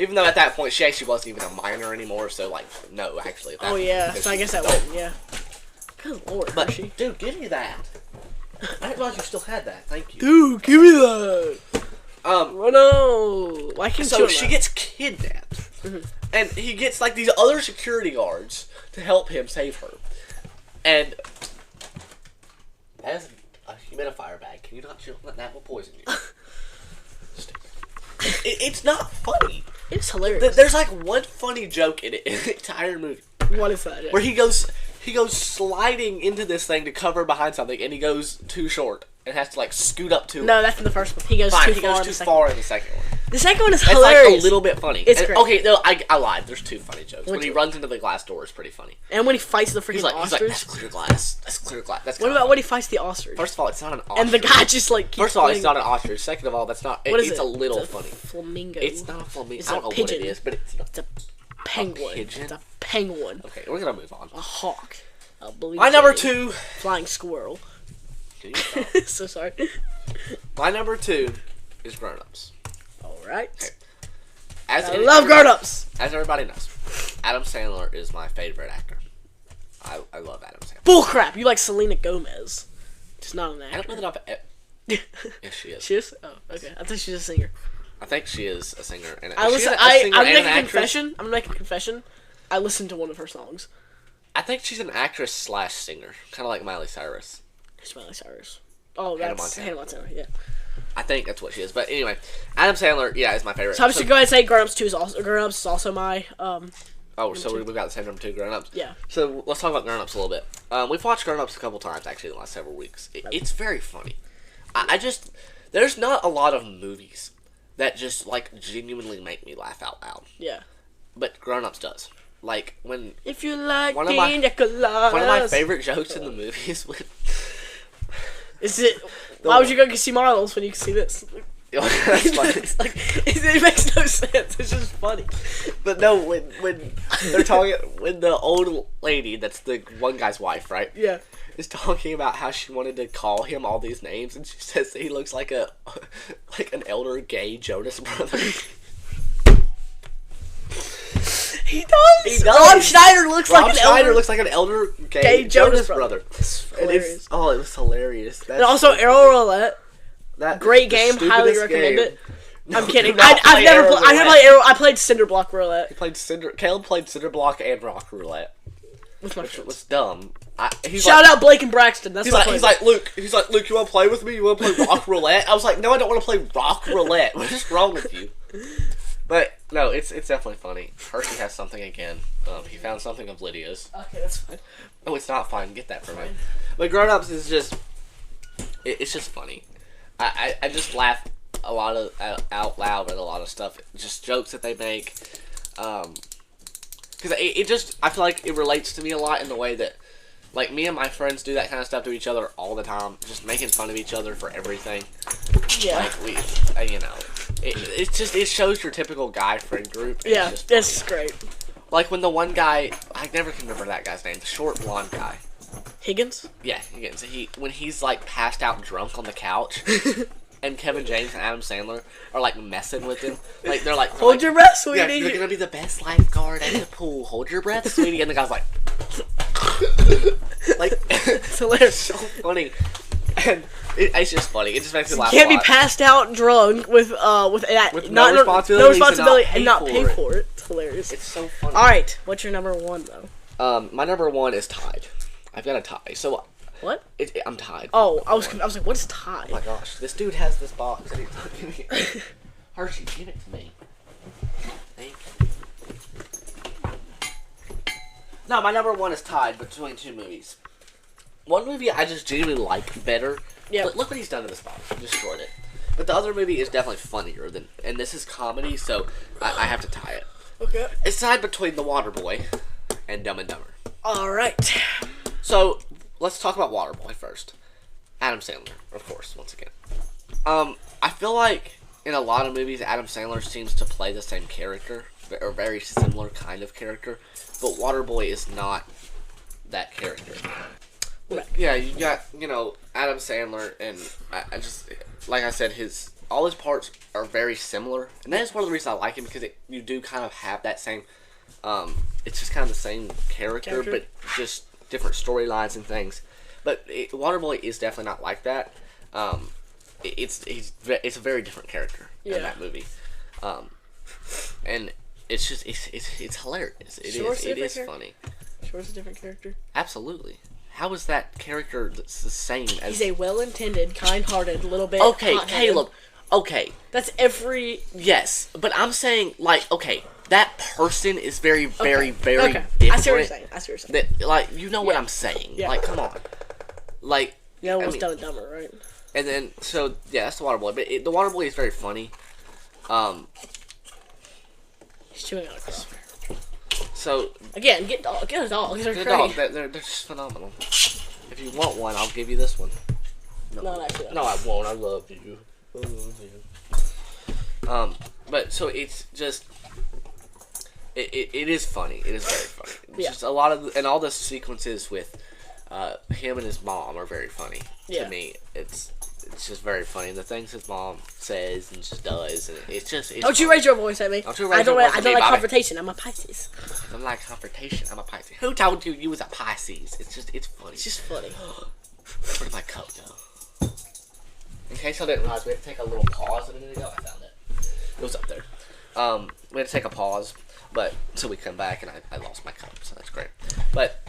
Even though at that point, she actually wasn't even a minor anymore, so, like, no, actually. Oh, yeah. So I guess that wouldn't, yeah. Good lord, but, Hershey. Dude, give me that. I didn't realize you still had that. Thank you. Dude, give me that. Oh, no. Why can't so she gets kidnapped. Mm-hmm. And he gets, like, these other security guards to help him save her. And that is a humidifier bag. Can you not chill? That will poison you. Stupid. It's not funny. It's hilarious. There's, like, one funny joke in it in the entire movie. What is that? Where he goes sliding into this thing to cover behind something, and he goes too short and has to, like, scoot up to it. No, that's in the first one. He goes too far in the second one. The second one is hilarious. It's like a little bit funny. It's great. Okay, no, I lied. There's two funny jokes. When he runs into the glass door, it's pretty funny. And when he fights the freaking ostrich. He's like, that's clear glass. That's clear glass. That's what about when he fights the ostrich? First of all, it's not an ostrich. And the guy just like keeps First of all, it's not an ostrich. Second of all, that's not. What is it's it? a little it's a funny. Flamingo. It's not a flamingo. It's I don't know pigeon. what it is, but it's a penguin. A pigeon? It's a penguin. Okay, we're gonna move on. A hawk. A blue My number 2. Flying squirrel. So sorry. My number 2 is Grown Ups. Alright. Okay. I love Grown Ups. As everybody knows, Adam Sandler is my favorite actor. I love Adam Sandler. Bullcrap! You like Selena Gomez. She's not an actor. I don't know that I've... Yes, she is. She is? Oh, okay. I think she's a singer. I think she is a singer. And I'm gonna make a confession. I'm gonna make a confession. I listened to one of her songs. I think she's an actress / singer. Kind of like Miley Cyrus. Who's Miley Cyrus? Oh, that's Hannah Montana, yeah. I think that's what she is. But anyway, Adam Sandler, yeah, is my favorite. So I'm just going to go ahead and say Grown Ups 2 is also, Grown Ups is also my, Oh, so we've got the same number 2, Grown Ups? Yeah. So let's talk about Grown Ups a little bit. We've watched Grown Ups a couple times, actually, in the last several weeks. It's very funny. I just... There's not a lot of movies that just, like, genuinely make me laugh out loud. Yeah. But Grown Ups does. Like, when... If you like one of my favorite jokes in the movie is when... Is it... Why would you go see Marlos when you can see this? That's funny. It's like, it makes no sense. It's just funny. But no, when they're talking... When the old lady, that's the one guy's wife, right? Yeah. Is talking about how she wanted to call him all these names, and she says that he looks like an elder gay Jonas brother. He does. Rob Schneider looks like an elder gay Jonas brother. And it was hilarious. And also Arrow Roulette. Great game. Highly recommend it. No, I'm kidding. I've never played Arrow. I played Cinderblock Roulette. Caleb played Cinderblock and Rock Roulette. Which was dumb. Shout out Blake and Braxton. He's like Luke. You want to play with me? You want to play Rock Roulette? I was like, no, I don't want to play Rock Roulette. What is wrong with you? But no, it's definitely funny. Hershey has something again. He found something of Lydia's. Okay, that's fine. Oh, it's not fine. Get that from him. But Grown Ups is just, it's just funny. I just laugh a lot of out loud at a lot of stuff. Just jokes that they make. Because it just, I feel like it relates to me a lot in the way that Like, me and my friends do that kind of stuff to each other all the time, just making fun of each other for everything. Yeah. Like, you know, it shows your typical guy friend group. Yeah, it's great. Like, when the one guy, I never can remember that guy's name, the short blonde guy. Higgins? Yeah, Higgins. When he's, like, passed out drunk on the couch, and Kevin James and Adam Sandler are, like, messing with him. Like, they're like... Hold your breath, sweetie! Yeah, you're gonna be the best lifeguard at the pool. Hold your breath, sweetie. And the guy's like... like, it's hilarious. So funny. And it's just funny. It just makes me laugh You can't a lot. be passed out drunk with no responsibility and not pay for it. It's hilarious. It's so funny. Alright, what's your number one, though? My number one is tied. I've got a tie. So... What? I'm tied. Oh, I was like, what is tie? Oh my gosh, this dude has this box and he's not giving it. Hershey, give it to me. Thank you. No, my number one is tied between two movies. One movie I just genuinely like better. Yeah. But look what he's done to this box. He destroyed it. But the other movie is definitely funnier than, and this is comedy, so I have to tie it. Okay. It's tied between The Waterboy and Dumb and Dumber. Alright. So, let's talk about Waterboy first. Adam Sandler, of course, once again. I feel like in a lot of movies, Adam Sandler seems to play the same character, or very similar kind of character, but Waterboy is not that character. Right. Yeah, you got, Adam Sandler, and I just, like I said, all his parts are very similar, and that is one of the reasons I like him, because you do kind of have that same, it's just kind of the same character, but just different storylines and things. But Waterboy is definitely not like that. It's a very different character in that movie, and it's just it's hilarious. It is funny. Shore's a different character. Absolutely. How is that character that's the same as? He's a well-intended, kind-hearted, little bit. Okay, hot-headed. Caleb. Okay. That's every. Yes, but I'm saying that person is very different. I see what you're saying. That, what I'm saying. Yeah. Like, come on. Like. Yeah, it was Dumb and Dumber, right? And then, so yeah, that's the Waterboy. But the Waterboy is very funny. He's chewing on a crop. So again, get a dog. They're great. They're just phenomenal. If you want one, I'll give you this one. No, actually. No, I won't. I love you. But so it's just. It is funny. It is very funny. Just a lot of and all the sequences with him and his mom are very funny to me. It's just very funny. The things his mom says and just does, and it's Don't funny. You raise your voice at me. I don't like confrontation. I'm a Pisces. I don't like confrontation. I'm a Pisces. Who told you was a Pisces? It's funny. It's just funny. Where'd my cup go? In case I didn't realize, we had to take a little pause a minute ago. I found it. It was up there. We had to take a pause. But so we come back and I lost my cup, so that's great. But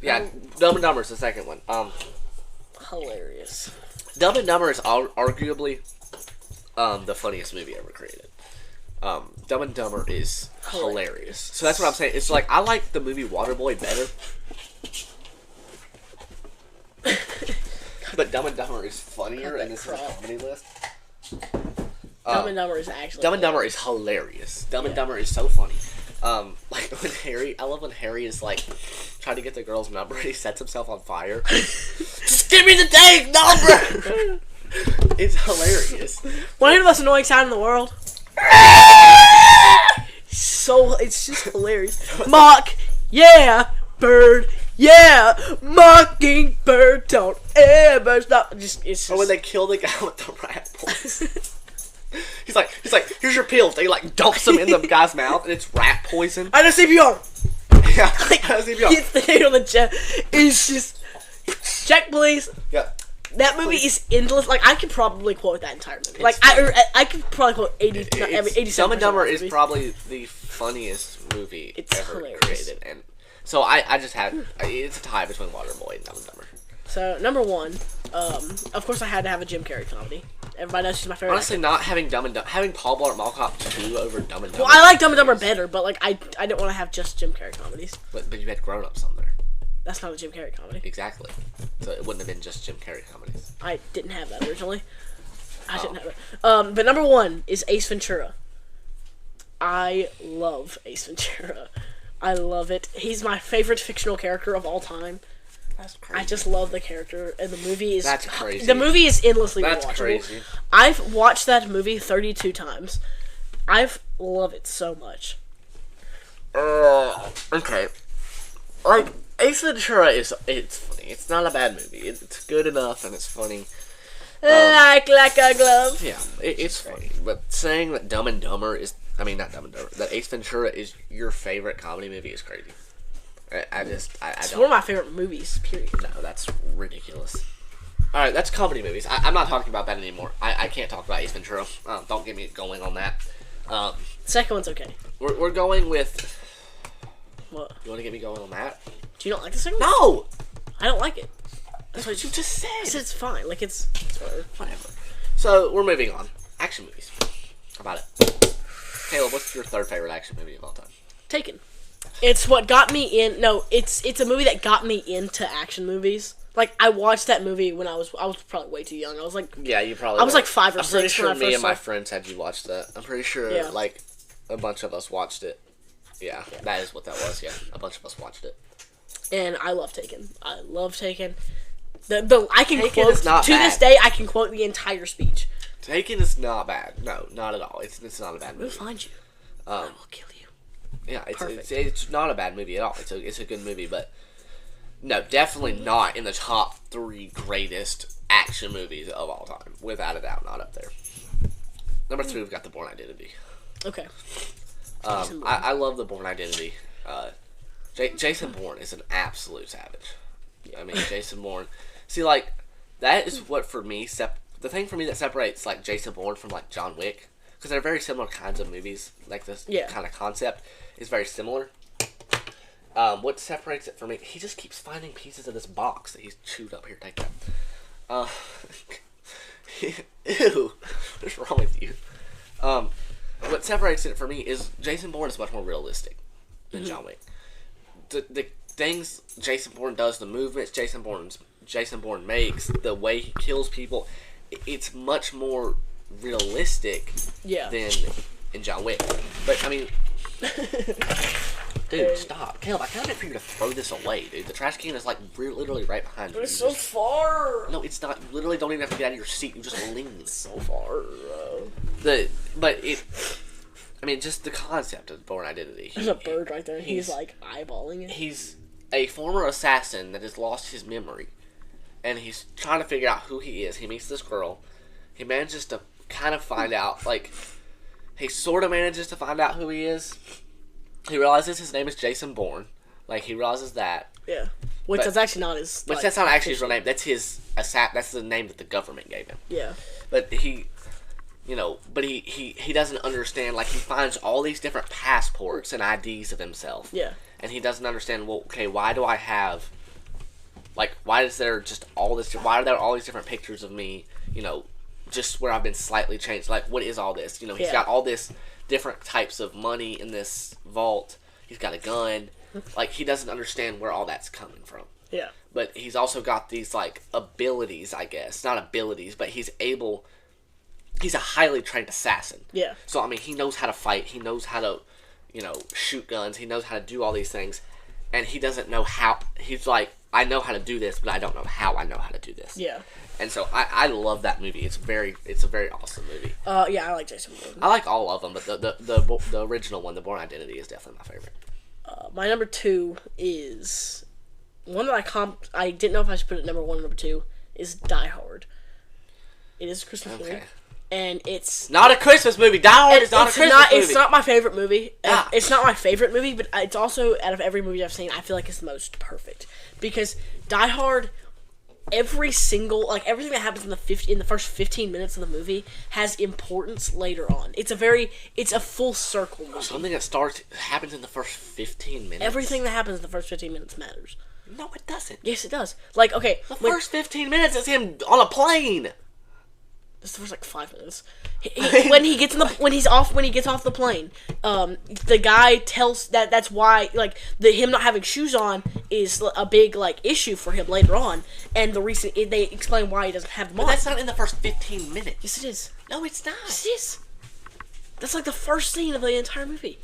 yeah, Dumb and Dumber is the second one. Hilarious. Dumb and Dumber is arguably the funniest movie ever created. Dumb and Dumber is hilarious. So that's what I'm saying. It's like I like the movie Waterboy better, but Dumb and Dumber is funnier, and this is a comedy list. Dumb and Dumber is actually Dumb and Dumber is hilarious. Dumb and Dumber is so funny. Like when I love when Harry is like trying to get the girl's number and he sets himself on fire. Just give me the dang number! It's hilarious. Want to hear the most annoying sound in the world? It's just hilarious. Mock, yeah, bird, yeah, mockingbird, don't ever stop. Or when they kill the guy with the rat poison. He's like, here's your pills. They dumps them in the guy's mouth, and it's rat poison. I know CPR. Yeah, I know CPR. Gets the hit on the chest. It's just check, please. Yeah. That movie is endless. I could probably quote that entire movie. I could probably quote 87%. Dumb and Dumber is probably the funniest movie ever created, and so I just had it's a tie between Waterboy and Dumb and Dumber. So number one, of course, I had to have a Jim Carrey comedy. Everybody knows she's my favorite. Honestly, not having having Paul Blart Mall Cop 2 over Dumb and Dumber. Well, I like Dumb and Dumber better, but I didn't want to have just Jim Carrey comedies. But you had Grown Ups on there. That's not a Jim Carrey comedy. Exactly. So it wouldn't have been just Jim Carrey comedies. I didn't have that originally. I didn't have that. But number one is Ace Ventura. I love Ace Ventura. I love it. He's my favorite fictional character of all time. That's crazy. I just love the character, and the movie is... That's crazy. The movie is endlessly That's rewatchable. crazy. I've watched that movie 32 times. I've loved it so much. Okay. Like, Ace Ventura it's funny. It's not a bad movie. It's good enough, and it's funny. Like a glove. Yeah, it's funny. But saying that Dumb and Dumber is... I mean, not Dumb and Dumber. That Ace Ventura is your favorite comedy movie is crazy. I It's don't... one of my favorite movies, period. No, that's ridiculous. Alright, that's comedy movies. I'm not talking about that anymore. I can't talk about Ace Ventura. Don't get me going on that. Second one's okay. We're going with... What? You want to get me going on that? Do you not like the second one? No! I don't like it. That's what you just said. I said it's fine. Like, it's whatever. Whatever. So, we're moving on. Action movies. How about it? Caleb, what's your third favorite action movie of all time? Taken. It's what got me in... No, it's a movie that got me into action movies. Like, I watched that movie when I was probably way too young. I was like... Yeah, you probably... I was like 5 or 6 I'm pretty sure when I me first and my saw... friends had you watch that. I'm pretty sure, Yeah. like, a bunch of us watched it. Yeah, that is what that was, yeah. A bunch of us watched it. And I love Taken. I love Taken. I can Taken quote... is not to bad. this day, I can quote the entire speech. Taken is not bad. No, not at all. It's not a bad movie. We'll find you. I will kill you. Yeah, it's not a bad movie at all. It's a good movie, but no, definitely not in the top 3 greatest action movies of all time. Without a doubt, not up there. Number 3, we've got The Bourne Identity. Okay. I love The Bourne Identity. Jason Bourne is an absolute savage. I mean, Jason Bourne. See, like, that is what for me the thing for me that separates like Jason Bourne from like John Wick, because they're very similar kinds of movies. Like this kind of concept is very similar. What separates it for me? He just keeps finding pieces of this box that he's chewed up. Here, take that. Ew, what's wrong with you? What separates it for me is Jason Bourne is much more realistic than John Wick. The things Jason Bourne does, the movements Jason Bourne makes, the way he kills people, it's much more realistic than in John Wick. But I mean, dude, stop, Caleb! I can't wait for you to throw this away, dude. The trash can is like literally right behind you. It's so far. No, it's not. You literally don't even have to get out of your seat. You just lean. So far. I mean, just the concept of Bourne Identity. There's a bird right there. He's like eyeballing it. He's a former assassin that has lost his memory, and he's trying to figure out who he is. He meets this girl. He manages to kind of find out, like, he sort of manages to find out who he is. He realizes his name is Jason Bourne. Like, he realizes that. Yeah. That's actually not his... Which that's not actually his real name. That's that's the name that the government gave him. Yeah. But he doesn't understand, like, he finds all these different passports and IDs of himself. Yeah. And he doesn't understand, well, okay, why do I have, like, why are there all these different pictures of me, just where I've been slightly changed? Like, what is all this? He's got all this different types of money in this vault. He's got a gun. Like, he doesn't understand where all that's coming from. Yeah. But he's also got these, like, abilities, I guess. Not abilities, but he's a highly trained assassin. Yeah. So, I mean, he knows how to fight. He knows how to, shoot guns. He knows how to do all these things. And he doesn't know how. He's like, I know how to do this, but I don't know how I know how to do this. Yeah. And so, I love that movie. It's a very awesome movie. Yeah, I like Jason Bourne. I like all of them, but the original one, The Bourne Identity, is definitely my favorite. My number 2 is one that I didn't know if I should put it number 1 or number 2 is Die Hard. It is a Christmas movie. And it's not a Christmas movie. Die Hard is not a Christmas movie. It's not my favorite movie. Ah. It's not my favorite movie, but it's also, out of every movie I've seen, I feel like it's the most perfect. Because Die Hard, everything that happens in the first 15 minutes of the movie has importance later on. It's a full circle movie. Something that happens in the first 15 minutes. Everything that happens in the first 15 minutes matters. No, it doesn't. Yes, it does. Like, okay, the first 15 minutes is him on a plane. It's the first 5 minutes. When he gets off the plane, the guy tells that's why him not having shoes on is a big issue for him later on, and they explain why he doesn't have them on. But that's not in the first 15 minutes. Yes, it is. No, it's not. Yes, it is. That's the first scene of the entire movie.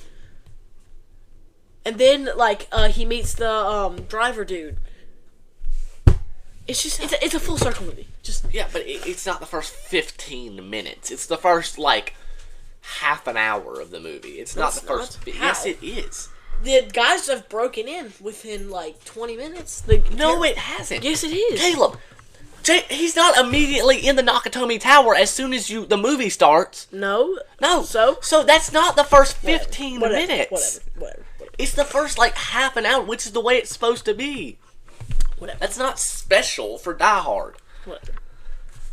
And then he meets the driver dude. It's just it's a full circle movie. Just Yeah, but it's not the first 15 minutes. It's the first like half an hour of the movie. It's not the first. Yes, it is. The guys have broken in within like 20 minutes. No, it hasn't. Yes, it is. Caleb, he's not immediately in the Nakatomi Tower as soon as the movie starts. No. So that's not the first 15 minutes. Whatever. It's the first like half an hour, which is the way it's supposed to be. Whatever. That's not special for Die Hard. Whatever.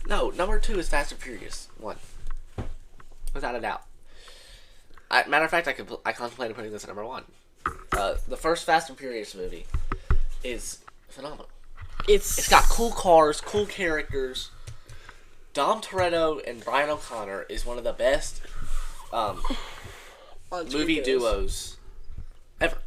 No, number 2 is Fast and Furious 1. Without a doubt. Matter of fact, I contemplated putting this at number 1. The first Fast and Furious movie is phenomenal. It's got cool cars, cool characters. Dom Toretto and Brian O'Connor is one of the best movie duos ever.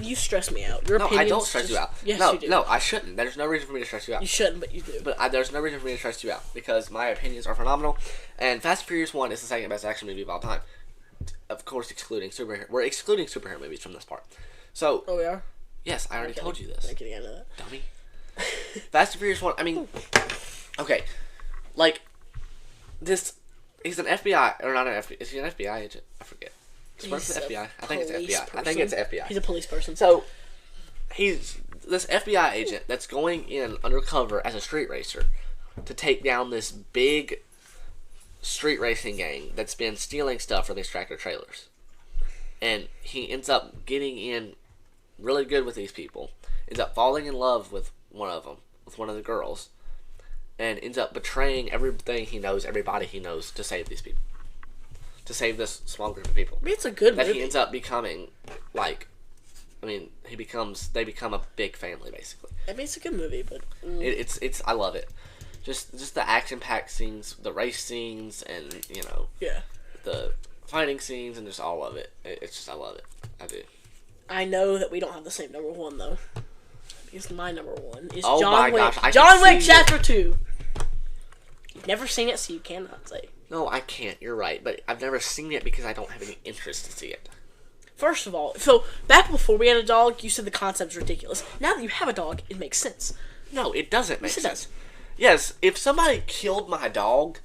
You stress me out. Your I don't stress you out. Yes, no, you do. No, I shouldn't. There's no reason for me to stress you out. You shouldn't, but you do. But there's no reason for me to stress you out because my opinions are phenomenal. And Fast and Furious 1 is the second best action movie of all time. Of course, excluding superhero. We're excluding superhero movies from this part. So. Oh, we are? Yes, I already told you this. I'm kidding, I know that. Dummy. Fast and Furious 1, I mean. Okay. Like. He's an FBI. Or not an FBI. Is he an FBI agent? I forget. He's working for the FBI. I think it's FBI. I think it's FBI. He's a police person. So. He's this FBI agent that's going in undercover as a street racer to take down this big street racing gang that's been stealing stuff from these tractor trailers. And he ends up getting in really good with these people. Ends up falling in love with one of them, with one of the girls. And ends up betraying everything he knows, everybody he knows to save these people. To save this small group of people. I mean, it's a good movie. That he ends up becoming, like... I mean, they become a big family, basically. I mean, it's a good movie, but... It's I love it. Just the action-packed scenes, the race scenes, and, you know... Yeah. The fighting scenes, and just all of it. It's just, I love it. I do. I know that we don't have the same number 1, though. Because my number 1 is John Wick. Gosh, John Wick Chapter 2. You've never seen it, so you cannot say. No, I can't. You're right. But I've never seen it because I don't have any interest to see it. First of all, so back before we had a dog, you said the concept's ridiculous. Now that you have a dog, it makes sense. No, it doesn't make sense. It does. Yes, if somebody killed my dog,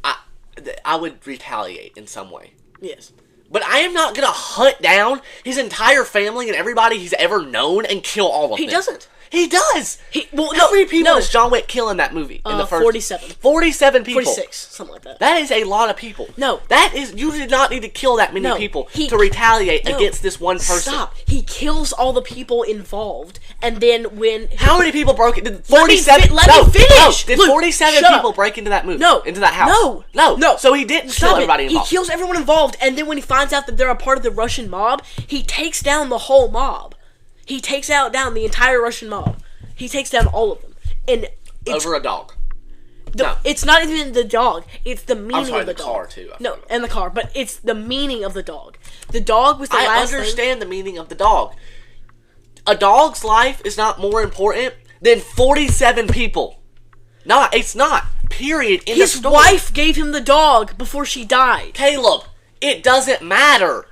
I would retaliate in some way. Yes. But I am not going to hunt down his entire family and everybody he's ever known and kill all of them. He doesn't. He does. How many people does John Wick kill in that movie? In the first 47. 47 people. 46, something like that. That is a lot of people. No. You did not need to kill that many people to retaliate against this one person. Stop. He kills all the people involved, and then when... How many people broke it? Did 47... Let me finish! Did 47 people break into that movie? No. Into that house? No. So he didn't kill everybody involved. He kills everyone involved, and then when he finds out that they're a part of the Russian mob, he takes down the whole mob. He takes down the entire Russian mob. He takes down all of them. And over a dog. No. It's not even the dog. It's the meaning of the dog. Car, too. No, and the car. But it's the meaning of the dog. The dog was the last thing. I understand the meaning of the dog. A dog's life is not more important than 47 people. It's not. Period. In His the story. wife gave him the dog before she died. Caleb, it doesn't matter.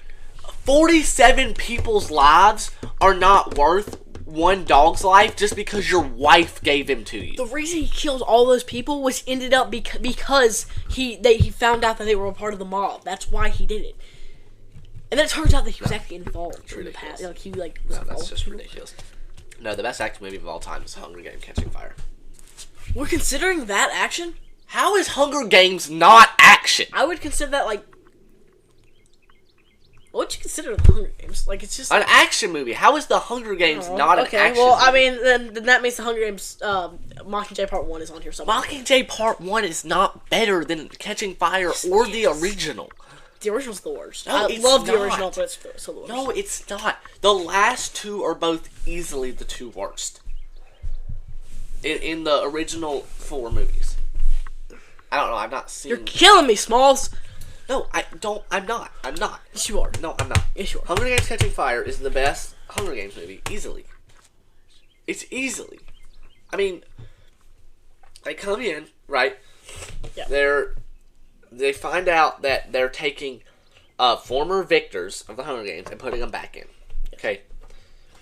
47 people's lives are not worth one dog's life just because your wife gave him to you. The reason he killed all those people was ended up because he found out that they were a part of the mob. That's why he did it. And then it turns out that he was actually involved in the past. Was that's just ridiculous. No, the best action movie of all time is Hunger Games: Catching Fire. We're considering that action? How is Hunger Games not action? I would consider that what would you consider the Hunger Games? It's just... An action movie. How is the Hunger Games not an action movie? Well, I mean, then that means the Hunger Games, Mockingjay Part 1 is on here somewhere. Mockingjay Part 1 is not better than Catching Fire or the original. The original's the worst. No, I love the original, but it's still the worst. No, it's not. The last two are both easily the two worst. In the original 4 movies. I don't know, I've not seen... You're killing me, Smalls! No, I'm not. Yes, you are. No, I'm not. Yes, you are. Hunger Games: Catching Fire is the best Hunger Games movie, easily. It's easily. I mean, they come in, right? Yeah. They find out that they're taking former victors of the Hunger Games and putting them back in. Okay.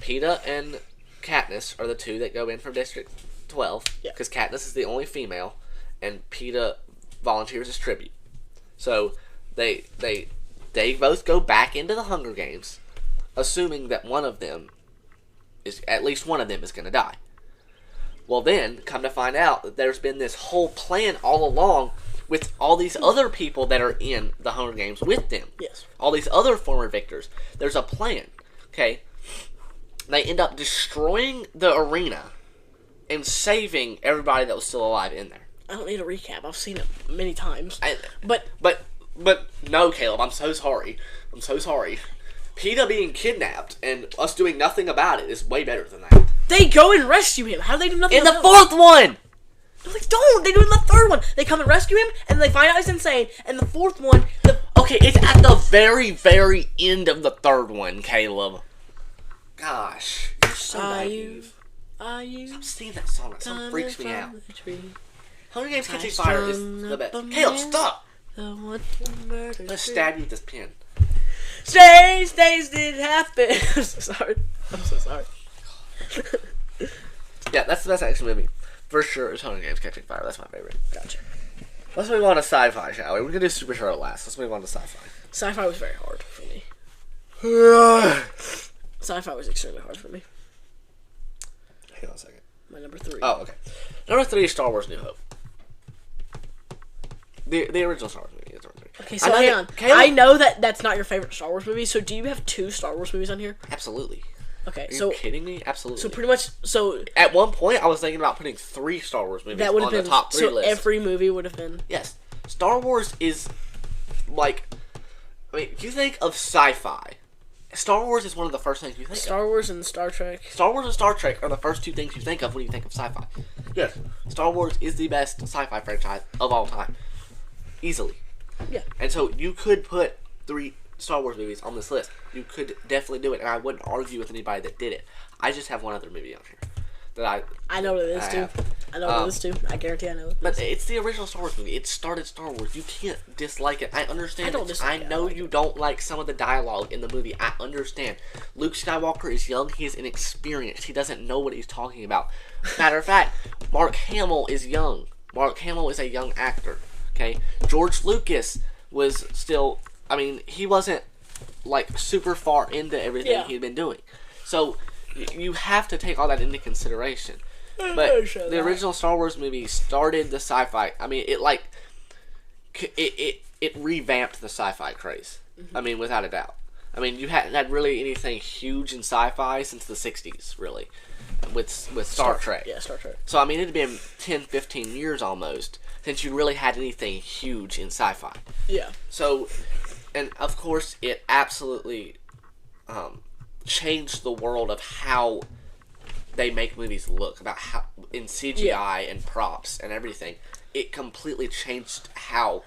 Peeta and Katniss are the two that go in from District 12. Yeah. Because Katniss is the only female, and Peeta volunteers as tribute. So they both go back into the Hunger Games, assuming that at least one of them is going to die. Well, then come to find out that there's been this whole plan all along with all these other people that are in the Hunger Games with them. Yes. All these other former victors. There's a plan. Okay. They end up destroying the arena and saving everybody that was still alive in there. I don't need a recap. I've seen it many times. But no, Caleb, I'm so sorry. I'm so sorry. Peeta being kidnapped and us doing nothing about it is way better than that. they go and rescue him. How do they do nothing In the about fourth one! No, they don't. They do it in the third one. They come and rescue him, and they find out he's insane. And the fourth one, Okay, it's at the very, very end of the third one, Caleb. Gosh, you're so naive. Stop singing that song. That song freaks me out. Hunger Games Catching Fire is the best. Caleb, stop! Let's stab you with this pen. Strange things did happen. I'm so sorry. Yeah, that's the best action movie. For sure, it's Hunger Games Catching Fire. That's my favorite. Gotcha. Let's move on to sci-fi, shall we? We're going to do Superhero last. Let's move on to sci-fi. Sci-fi was very hard for me. Sci-fi was extremely hard for me. Hang on a second. My number 3. Oh, okay. Number 3 is Star Wars New Hope. The original Star Wars movie is number 3. Okay, so hang on. I know that that's not your favorite Star Wars movie, so do you have 2 Star Wars movies on here? Absolutely. Okay, Are you kidding me? Absolutely. So pretty much, at one point, I was thinking about putting 3 Star Wars movies that would have on been the top 3 list. So every movie would have been. Yes, Star Wars is like. I mean, if you think of sci-fi, Star Wars is one of the first things you think of. Star Wars and Star Trek. Star Wars and Star Trek are the first 2 things you think of when you think of sci-fi. Yes, Star Wars is the best sci-fi franchise of all time, easily. Yeah. And so you could put 3 Star Wars movies on this list. You could definitely do it, and I wouldn't argue with anybody that did it. I just have one other movie on here that I know what it is too. I know what it is too. I guarantee I know it. But it's the original Star Wars movie. It started Star Wars. You can't dislike it. I understand. I don't dislike it. I know you don't like some of the dialogue in the movie. I understand. Luke Skywalker is young. He is inexperienced. He doesn't know what he's talking about. Matter of fact, Mark Hamill is young. Mark Hamill is a young actor. Okay, George Lucas was still. I mean, he wasn't like super far into everything he'd been doing. So you have to take all that into consideration. But the original Star Wars movie started the sci-fi. I mean, it revamped the sci-fi craze. I mean, without a doubt. I mean, you hadn't had really anything huge in sci-fi since the 60s, really, with Star Trek. Yeah, Star Trek. So, I mean, it had been 10, 15 years almost since you really had anything huge in sci-fi. Yeah. So, and of course, it absolutely changed the world of how they make movies look, about how in CGI and props and everything. It completely changed how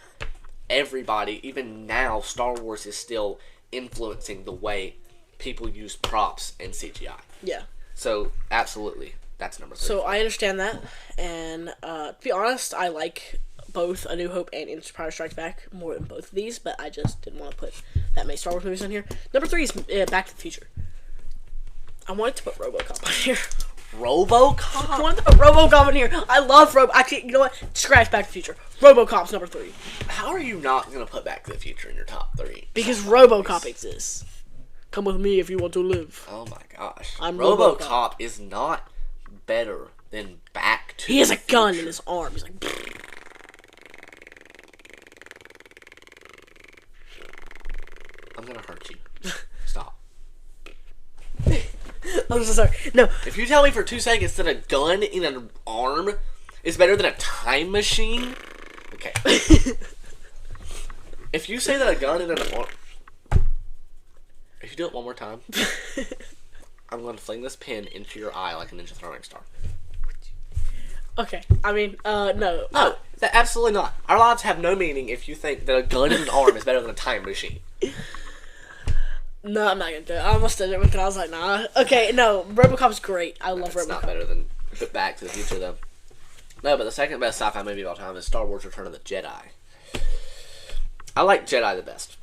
everybody, even now, Star Wars is still influencing the way people use props and CGI. Yeah. So, absolutely, that's number 3. So I understand that, and to be honest, I like both A New Hope and Empire Strikes Back more than both of these, but I just didn't want to put that many Star Wars movies on here. Number 3 is Back to the Future. I wanted to put RoboCop on here. RoboCop? I wanted to put RoboCop on here. I love Actually, you know what? Scratch Back to the Future. RoboCop's number 3. How are you not going to put Back to the Future in your top 3? Because RoboCop exists. Come with me if you want to live. Oh my gosh. I'm RoboCop is not better than Back to the Future. He has a gun in his arm. He's like... I'm going to hurt you. Stop. I'm so sorry. No. If you tell me for 2 seconds that a gun in an arm is better than a time machine, okay. If you say that a gun in an arm, if you do it one more time, I'm going to fling this pin into your eye like a ninja throwing star. Okay. I mean, no. No, absolutely not. Our lives have no meaning if you think that a gun in an arm is better than a time machine. No, I'm not gonna do it. I almost did it, but I was like, nah. Okay, no, RoboCop's great. I love RoboCop. It's not better than Back to the Future, though. No, but the second best sci-fi movie of all time is Star Wars: Return of the Jedi. I like Jedi the best.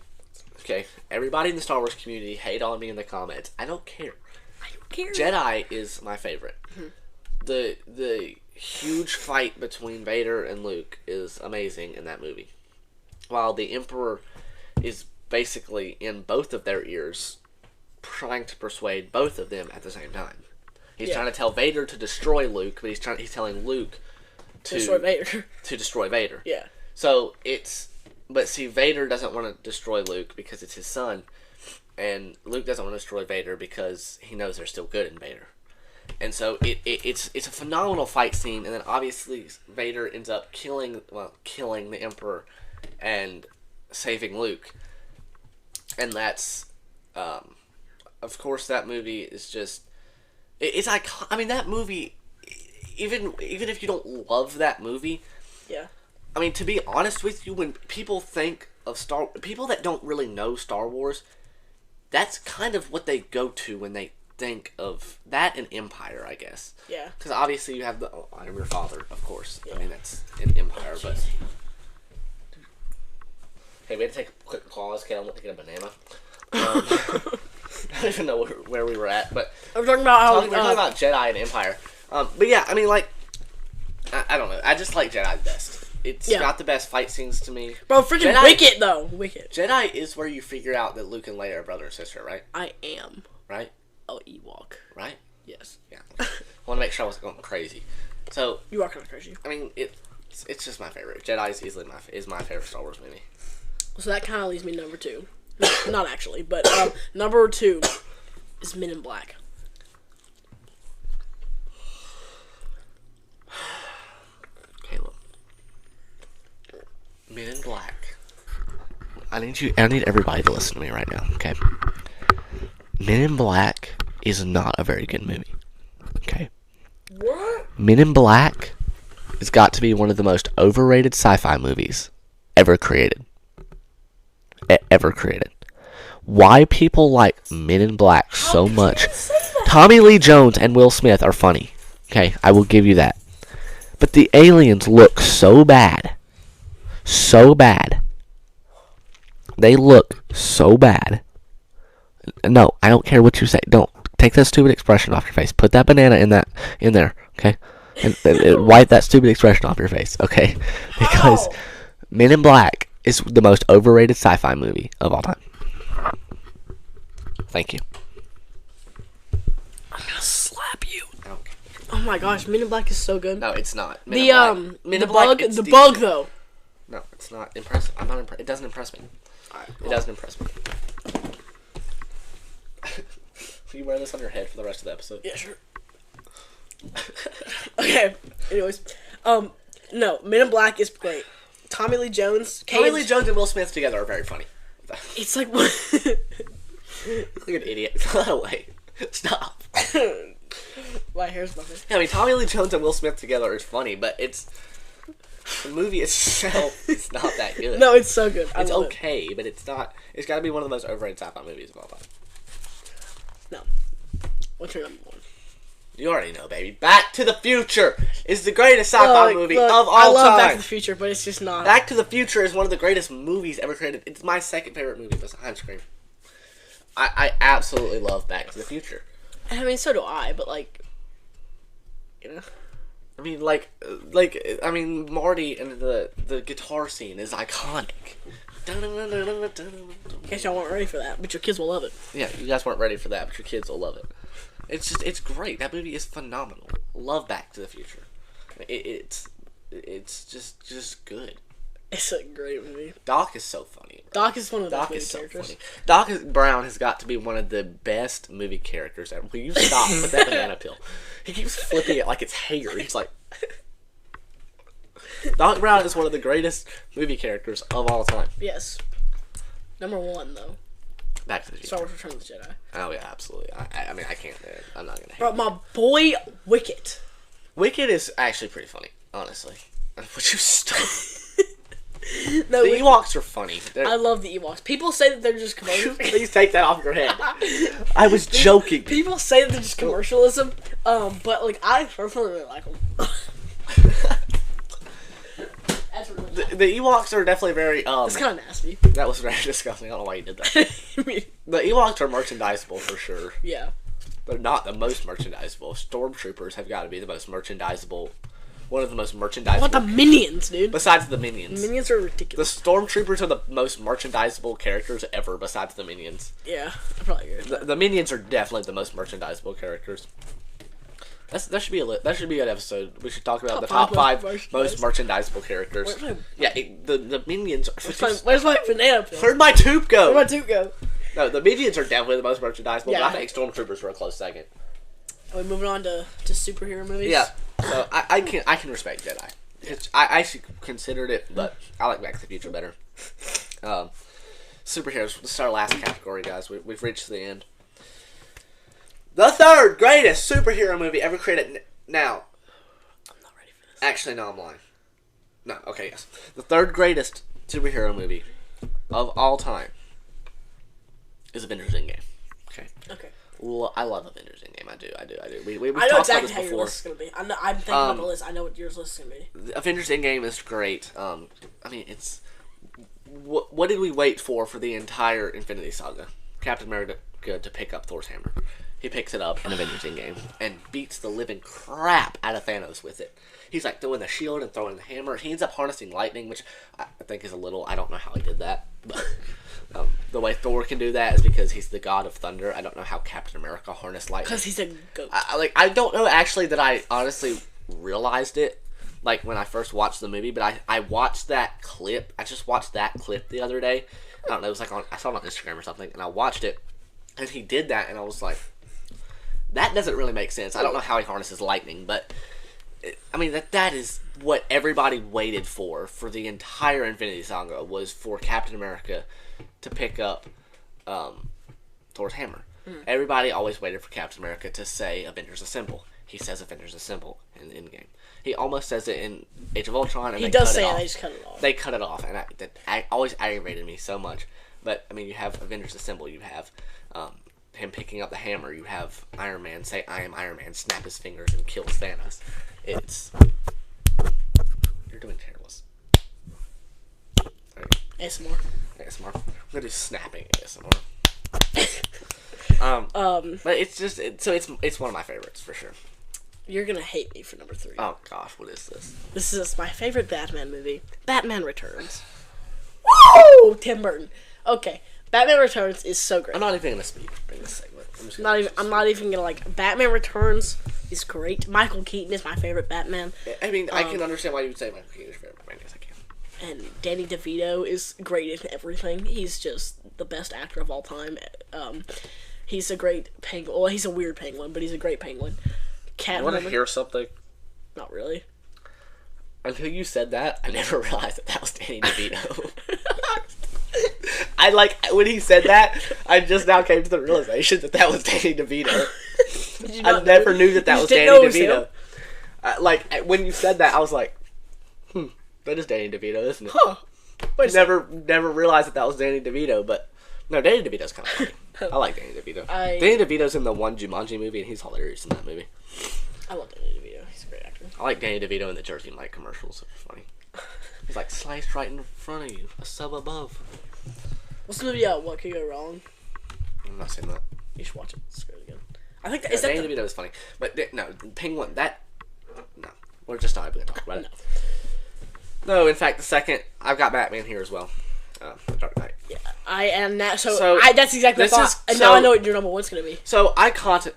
Okay, everybody in the Star Wars community hate on me in the comments. I don't care. I don't care. Jedi is my favorite. Mm-hmm. The huge fight between Vader and Luke is amazing in that movie. While the Emperor is basically in both of their ears, trying to persuade both of them at the same time. He's trying to tell Vader to destroy Luke, but he's telling Luke to destroy Vader. To destroy Vader. Yeah. So but see, Vader doesn't want to destroy Luke because it's his son, and Luke doesn't want to destroy Vader because he knows there's still good in Vader. And so it's a phenomenal fight scene, and then obviously Vader ends up killing the Emperor and saving Luke. And that's, of course, that movie is just, it's iconic. I mean, that movie, even if you don't love that movie, yeah. I mean, to be honest with you, when people think of people that don't really know Star Wars, that's kind of what they go to when they think of that and Empire, I guess. Yeah. Because obviously you have I am your father, of course. Yeah. I mean, that's an Empire, but... Hey, we had to take a quick pause, okay? I'm going to get a banana. I don't even know where we were at, but... We're talking about how... We're talking about Jedi and Empire. But yeah, I mean, like... I don't know. I just like Jedi the best. It's got the best fight scenes to me. Bro, freaking Jedi, Wicket, though. Wicket. Jedi is where you figure out that Luke and Leia are brother and sister, right? I am. Right? Oh, Ewok. Right? Yes. Yeah. I want to make sure I wasn't going crazy. So... You are kind of crazy. I mean, it's just my favorite. Jedi is easily my favorite Star Wars movie. So that kind of leaves me number 2. Not actually, but number 2 is Men in Black. Caleb. Men in Black. I need everybody to listen to me right now, okay? Men in Black is not a very good movie. Okay? What? Men in Black has got to be one of the most overrated sci-fi movies ever created. Ever created. Why people like Men in Black so much? Tommy Lee Jones and Will Smith are funny. Okay, I will give you that. But the aliens look so bad. So bad. They look so bad. No, I don't care what you say. Don't take that stupid expression off your face. Put that banana in there, okay? And wipe that stupid expression off your face, okay? Because Men in Black is the most overrated sci-fi movie of all time. Thank you. I'm gonna slap you. I don't care. Oh my gosh, Men in Black is so good. No, it's not. The bug though. No, it's not impressive. I'm not impressed. It doesn't impress me. It doesn't impress me. Will you wear this on your head for the rest of the episode? Yeah, sure. Okay. Anyways, no, Men in Black is great. Tommy Lee Jones, and Will Smith together are very funny. It's like Look at an idiot. No way. Stop. my hair's nothing. Yeah, I mean, Tommy Lee Jones and Will Smith together is funny, but the movie itself is not that good. No, it's so good. It's okay, but it's not. It's got to be one of the most overrated sci-fi movies of all time. No. What's your number 1? You already know, baby. Back to the Future is the greatest sci-fi movie of all time. I love Back to the Future, but it's just not. Back to the Future is one of the greatest movies ever created. It's my second favorite movie behind Scream. I absolutely love Back to the Future. I mean, so do I, but you know. I mean, Marty and the guitar scene is iconic. In case y'all weren't ready for that, but your kids will love it. Yeah, you guys weren't ready for that, but your kids will love it. It's great. That movie is phenomenal. Love Back to the Future. It's just good. It's a great movie. Doc is so funny. Bro. Doc is one of the best movie characters. Funny. Doc Brown has got to be one of the best movie characters ever. Will you stop with that banana peel? He keeps flipping it like it's hair. He's like... Doc Brown is one of the greatest movie characters of all time. Yes. Number 1, though. Back to the Future. Star Wars Return of the Jedi. Oh, yeah, absolutely. I mean, I can't... I'm not going to hate Bro, my boy, Wicket. Wicket is actually pretty funny, honestly. Would you stop? No, the Ewoks are funny. I love the Ewoks. People say that they're just commercial. Please take that off your head. I was joking. People say that they're just commercialism, but I personally really like them. The Ewoks are definitely very It's kind of nasty. That was very disgusting. I don't know why you did that. The Ewoks are merchandisable for sure. Yeah. They're not the most merchandisable. Stormtroopers have got to be the most merchandisable one of the most merchandisable. What about the Minions, dude? Besides the Minions. Minions are The ridiculous. Stormtroopers are the most merchandisable characters ever, besides the Minions. Yeah, I probably agree. The Minions are definitely the most merchandisable characters. That should be that should be an episode. We should talk about the top five most merchandisable characters. Yeah, the Minions. Where's my banana peel? Where'd my tube go? Where'd my tube go? No, the Minions are definitely the most merchandisable. Yeah. But I think Stormtroopers were a close second. Are we moving on to superhero movies? Yeah, so I can respect Jedi. I actually considered it, but I like Back to the Future better. Superheroes. This is our last category, guys. We've reached the end. The third greatest superhero movie ever created. Now, I'm not ready for this. actually, no, I'm lying. No, okay, yes. The third greatest superhero movie of all time is Avengers Endgame. Okay. Okay. I love Avengers Endgame. I do. We've I know talked exactly about how this your before. list is gonna be. I'm thinking about the list. I know what your list is gonna be. Avengers Endgame is great. I mean, it's what did we wait for the entire Infinity Saga? Captain America to pick up Thor's hammer. He picks it up in Avengers Endgame and beats the living crap out of Thanos with it. He's like throwing the shield and throwing the hammer. He ends up harnessing lightning, which I think is a little. I don't know how he did that, but the way Thor can do that is because he's the god of thunder. I don't know how Captain America harnessed lightning. Because he's a goat. I don't know actually that I honestly realized it like when I first watched the movie, but I watched that clip. I just watched that clip the other day. I don't know. It was like I saw it on Instagram or something, and I watched it, and he did that, and I was like, that doesn't really make sense. I don't know how he harnesses lightning, but I mean that is what everybody waited for the entire Infinity Saga was for Captain America to pick up Thor's hammer. Everybody always waited for Captain America to say Avengers Assemble. He says Avengers Assemble in Endgame. He almost says it in Age of Ultron, and He they does cut say it it. off. They just cut it off. They cut it off, and that always aggravated me so much. But I mean, you have Avengers Assemble. You have him picking up the hammer. You have Iron Man say, "I am Iron Man," snap his fingers and kills Thanos. You're doing terrible. ASMR. ASMR. I'm gonna do snapping ASMR. But it's just it's one of my favorites for sure. You're gonna hate me for number 3. Oh gosh, what is this? This is my favorite Batman movie. Batman Returns. Woo! Tim Burton. Okay, Batman Returns is so great. I'm not even gonna speak in this segment. I'm not even gonna like. Batman Returns is great. Michael Keaton is my favorite Batman. I mean, I can understand why you would say Michael Keaton is your favorite Batman. Yes, I can. And Danny DeVito is great in everything. He's just the best actor of all time. He's a great penguin. Well, he's a weird penguin, but he's a great penguin. Catwoman. You want to hear something? Not really. Until you said that, I never realized that was Danny DeVito. When he said that, I just now came to the realization that was Danny DeVito. I never knew that was Danny DeVito. When you said that, I was like, that is Danny DeVito, isn't it? Huh. Never realized that was Danny DeVito, but no, Danny DeVito's kind of funny. I like Danny DeVito. Danny DeVito's in the one Jumanji movie, and he's hilarious in that movie. I love Danny DeVito. He's a great actor. I like Danny DeVito in the Jersey Mike commercials. It's funny. He's like, sliced right in front of you, a sub above. What's the movie? What Could Go Wrong? I'm not saying that. You should watch it. It's good again. I think Yeah, Danny DeVito is funny, but no, Penguin. No, we're just not even gonna talk about it. No, in fact, the second I've got Batman here as well. The Dark Knight. Yeah, I am now. So, that's exactly what I thought. And now I know what your number one's gonna be. So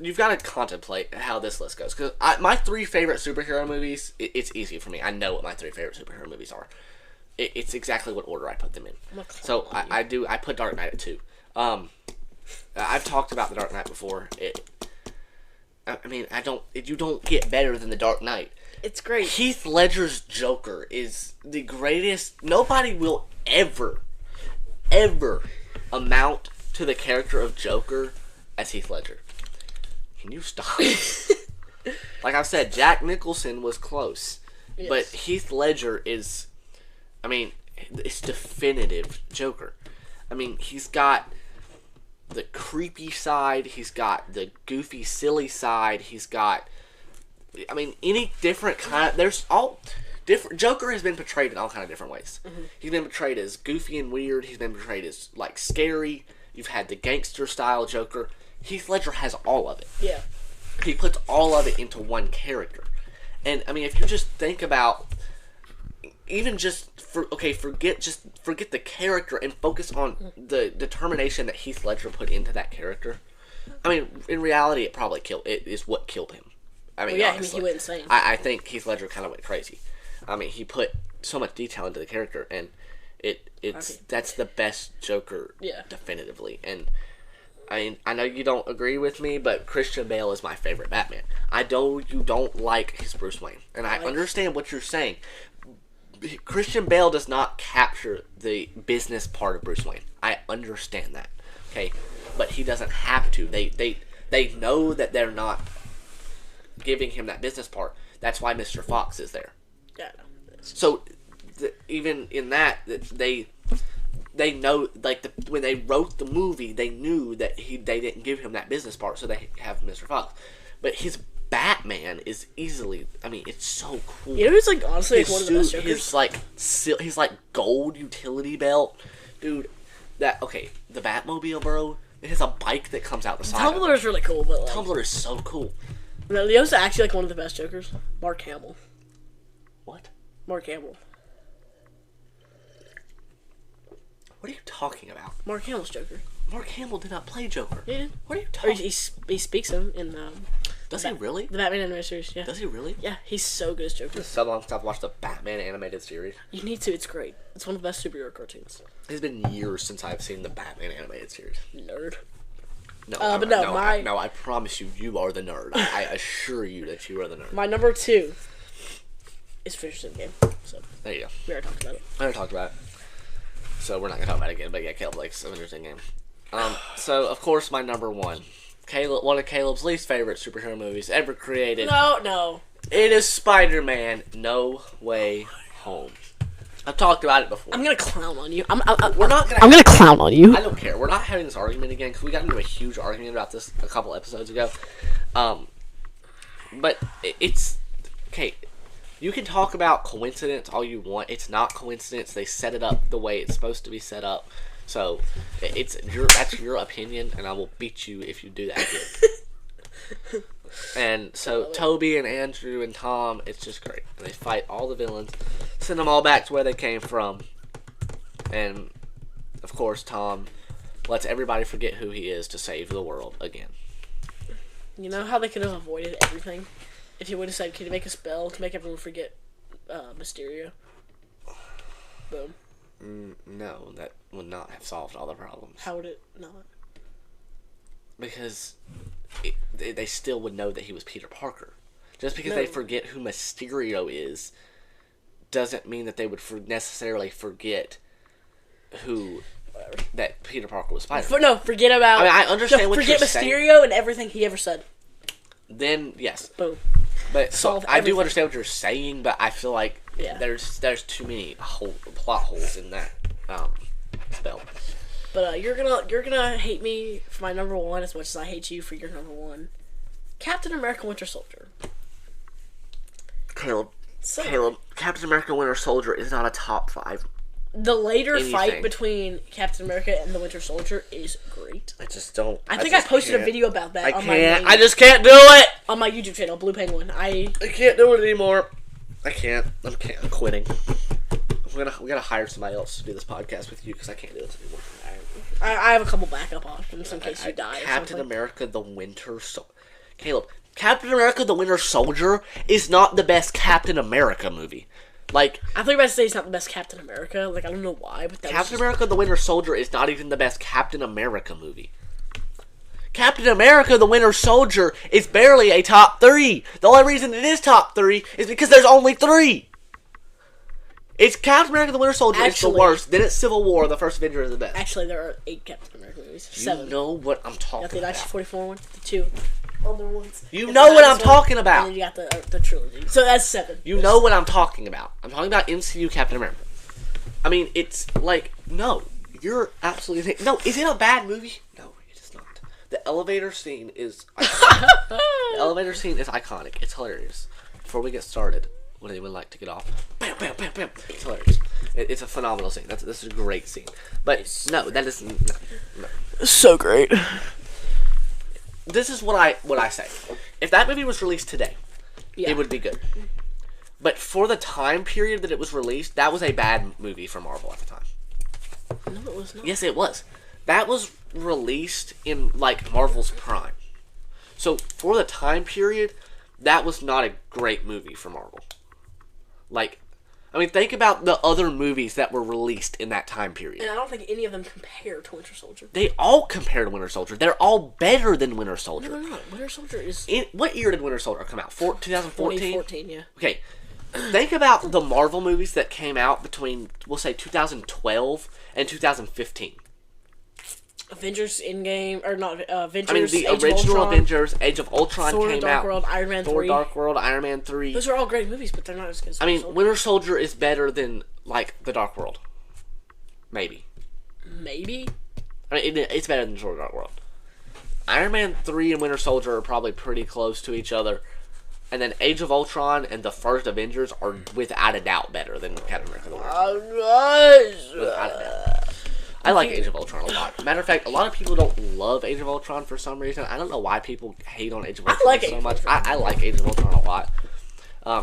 you've got to contemplate how this list goes, because my 3 favorite superhero movies. It's easy for me. I know what my 3 favorite superhero movies are. It's exactly what order I put them in. So I put Dark Knight at 2. I've talked about the Dark Knight before. You don't get better than the Dark Knight. It's great. Heath Ledger's Joker is the greatest. Nobody will ever amount to the character of Joker as Heath Ledger. Can you stop? Like I've said, Jack Nicholson was close. Yes. But Heath Ledger is, it's definitive Joker. He's got the creepy side, he's got the goofy, silly side, he's got, any different kind. There's all different. Joker has been portrayed in all kind of different ways. Mm-hmm. He's been portrayed as goofy and weird. He's been portrayed as scary. You've had the gangster style Joker. Heath Ledger has all of it. Yeah. He puts all of it into one character, And I mean, if you just think about, even just forget the character and focus on the determination that Heath Ledger put into that character. I mean, in reality, it is what killed him. I mean, honestly, he went insane. I think Heath Ledger kind of went crazy. I mean, he put so much detail into the character, and that's the best Joker, definitively. And I mean, I know you don't agree with me, but Christian Bale is my favorite Batman. I know you don't like his Bruce Wayne, and I understand what you're saying. Christian Bale does not capture the business part of Bruce Wayne. I understand that, okay? But he doesn't have to. They know that they're not giving him that business part. That's why Mr. Fox is there. Yeah. So, even in that, they know, like, when they wrote the movie, they knew that they didn't give him that business part, so they have Mr. Fox. But his Batman is easily, I mean, it's so cool. You know who's, like, honestly, one of the best Jokers? His gold utility belt. Dude, the Batmobile, bro, it has a bike that comes out the side. Tumblr is really cool, but, like... Tumblr is so cool. No, Leo's actually, like, one of the best Jokers. Mark Hamill. What? Mark Hamill. What are you talking about? Mark Hamill's Joker. Mark Hamill did not play Joker. Yeah. What are you talking about? He speaks him in Does he really? The Batman animated series, yeah. Does he really? Yeah, he's so good as Joker. It's so long since I've watched the Batman animated series. You need to, it's great. It's one of the best superhero cartoons. It's been years since I've seen the Batman animated series. Nerd. No, I promise you are the nerd. I assure you that you are the nerd. My number 2 is Avengers Endgame. So there you go. We already talked about it. I already talked about it. So we're not gonna talk about it again. But yeah, Caleb likes Avengers Endgame. So of course my number 1, one of Caleb's least favorite superhero movies ever created. No. It is Spider-Man: No Way Home. I've talked about it before. I'm gonna clown on you. I'm gonna clown on you. I don't care. We're not having this argument again because we got into a huge argument about this a couple episodes ago. But it's okay. You can talk about coincidence all you want. It's not coincidence. They set it up the way it's supposed to be set up. So that's your opinion, and I will beat you if you do that again. And so Toby and Andrew and Tom, it's just great. And they fight all the villains, send them all back to where they came from, and of course Tom lets everybody forget who he is to save the world again. You know how they could have avoided everything if he would have said, "Can you make a spell to make everyone forget Mysterio?" Boom. No, that would not have solved all the problems. How would it not? Because they still would know that he was Peter Parker. Just because they forget who Mysterio is doesn't mean that they would necessarily forget that Peter Parker was Spider-Man. Forget about... I mean, I understand what you're saying. Forget Mysterio and everything he ever said. Then, yes. Boom. But I do understand what you're saying, but I feel like there's too many plot holes in that spell. But you're gonna hate me for my number 1 as much as I hate you for your number 1. Captain America: Winter Soldier. Caleb, Captain America: Winter Soldier is not a top 5. The later fight between Captain America and the Winter Soldier is great. I just don't. I think I posted a video about that. I just can't do it on my YouTube channel, Blue Penguin. I can't do it anymore. I can't. I'm quitting. We gotta hire somebody else to do this podcast with you because I can't do this anymore. I have a couple backup options in case you die. Captain America: The Winter Soldier. Caleb, Captain America: The Winter Soldier is not the best Captain America movie. Like, I thought you were about to say it's not the best Captain America. Like, I don't know why, but Captain America: The Winter Soldier is not even the best Captain America movie. Captain America: The Winter Soldier is barely a top 3. The only reason it is top 3 is because there's only 3. It's Captain America: The Winter Soldier is the worst. Then it's Civil War. The first Avenger is the best. Actually, there are 8 Captain America movies. 7. You know what I'm talking about. You got the 1944 one, the 2 other ones. You know what I'm talking about. And then you got the trilogy. So that's 7. You know what I'm talking about. I'm talking about MCU Captain America. I mean, it's like, no, you're absolutely... No, is it a bad movie? No, it is not. The elevator scene is iconic. The elevator scene is iconic. It's hilarious. Before we get started... Would anyone like to get off? Bam, bam, bam, bam. It's hilarious. It's a phenomenal scene. This is a great scene. But no, that is no. So great. This is what I say. If that movie was released today, it would be good. But for the time period that it was released, that was a bad movie for Marvel at the time. No, it was not. Yes, it was. That was released in, like, Marvel's prime. So, for the time period, that was not a great movie for Marvel. Like, I mean, think about the other movies that were released in that time period. And I don't think any of them compare to Winter Soldier. They all compare to Winter Soldier. They're all better than Winter Soldier. No, they're not. Winter Soldier is... What year did Winter Soldier come out? 2014? 2014, yeah. Okay. Think about the Marvel movies that came out between, we'll say, 2012 and 2015. Avengers Endgame, or not, Avengers, I mean, the Age original of Ultron, Avengers, Age of Ultron Thor came Dark out. World, Iron Man Thor 3. Dark World, Iron Man 3. Those are all great movies, but they're not as good as I mean, Soldier. Winter Soldier is better than, like, The Dark World. Maybe. Maybe? I mean, it's better than Thor Dark World. Iron Man 3 and Winter Soldier are probably pretty close to each other. And then Age of Ultron and the first Avengers are without a doubt better than Captain America the Winter. Without a doubt. I like Age of Ultron a lot. Matter of fact, a lot of people don't love Age of Ultron for some reason. I don't know why people hate on Age of Ultron so much. I like Age of Ultron a lot.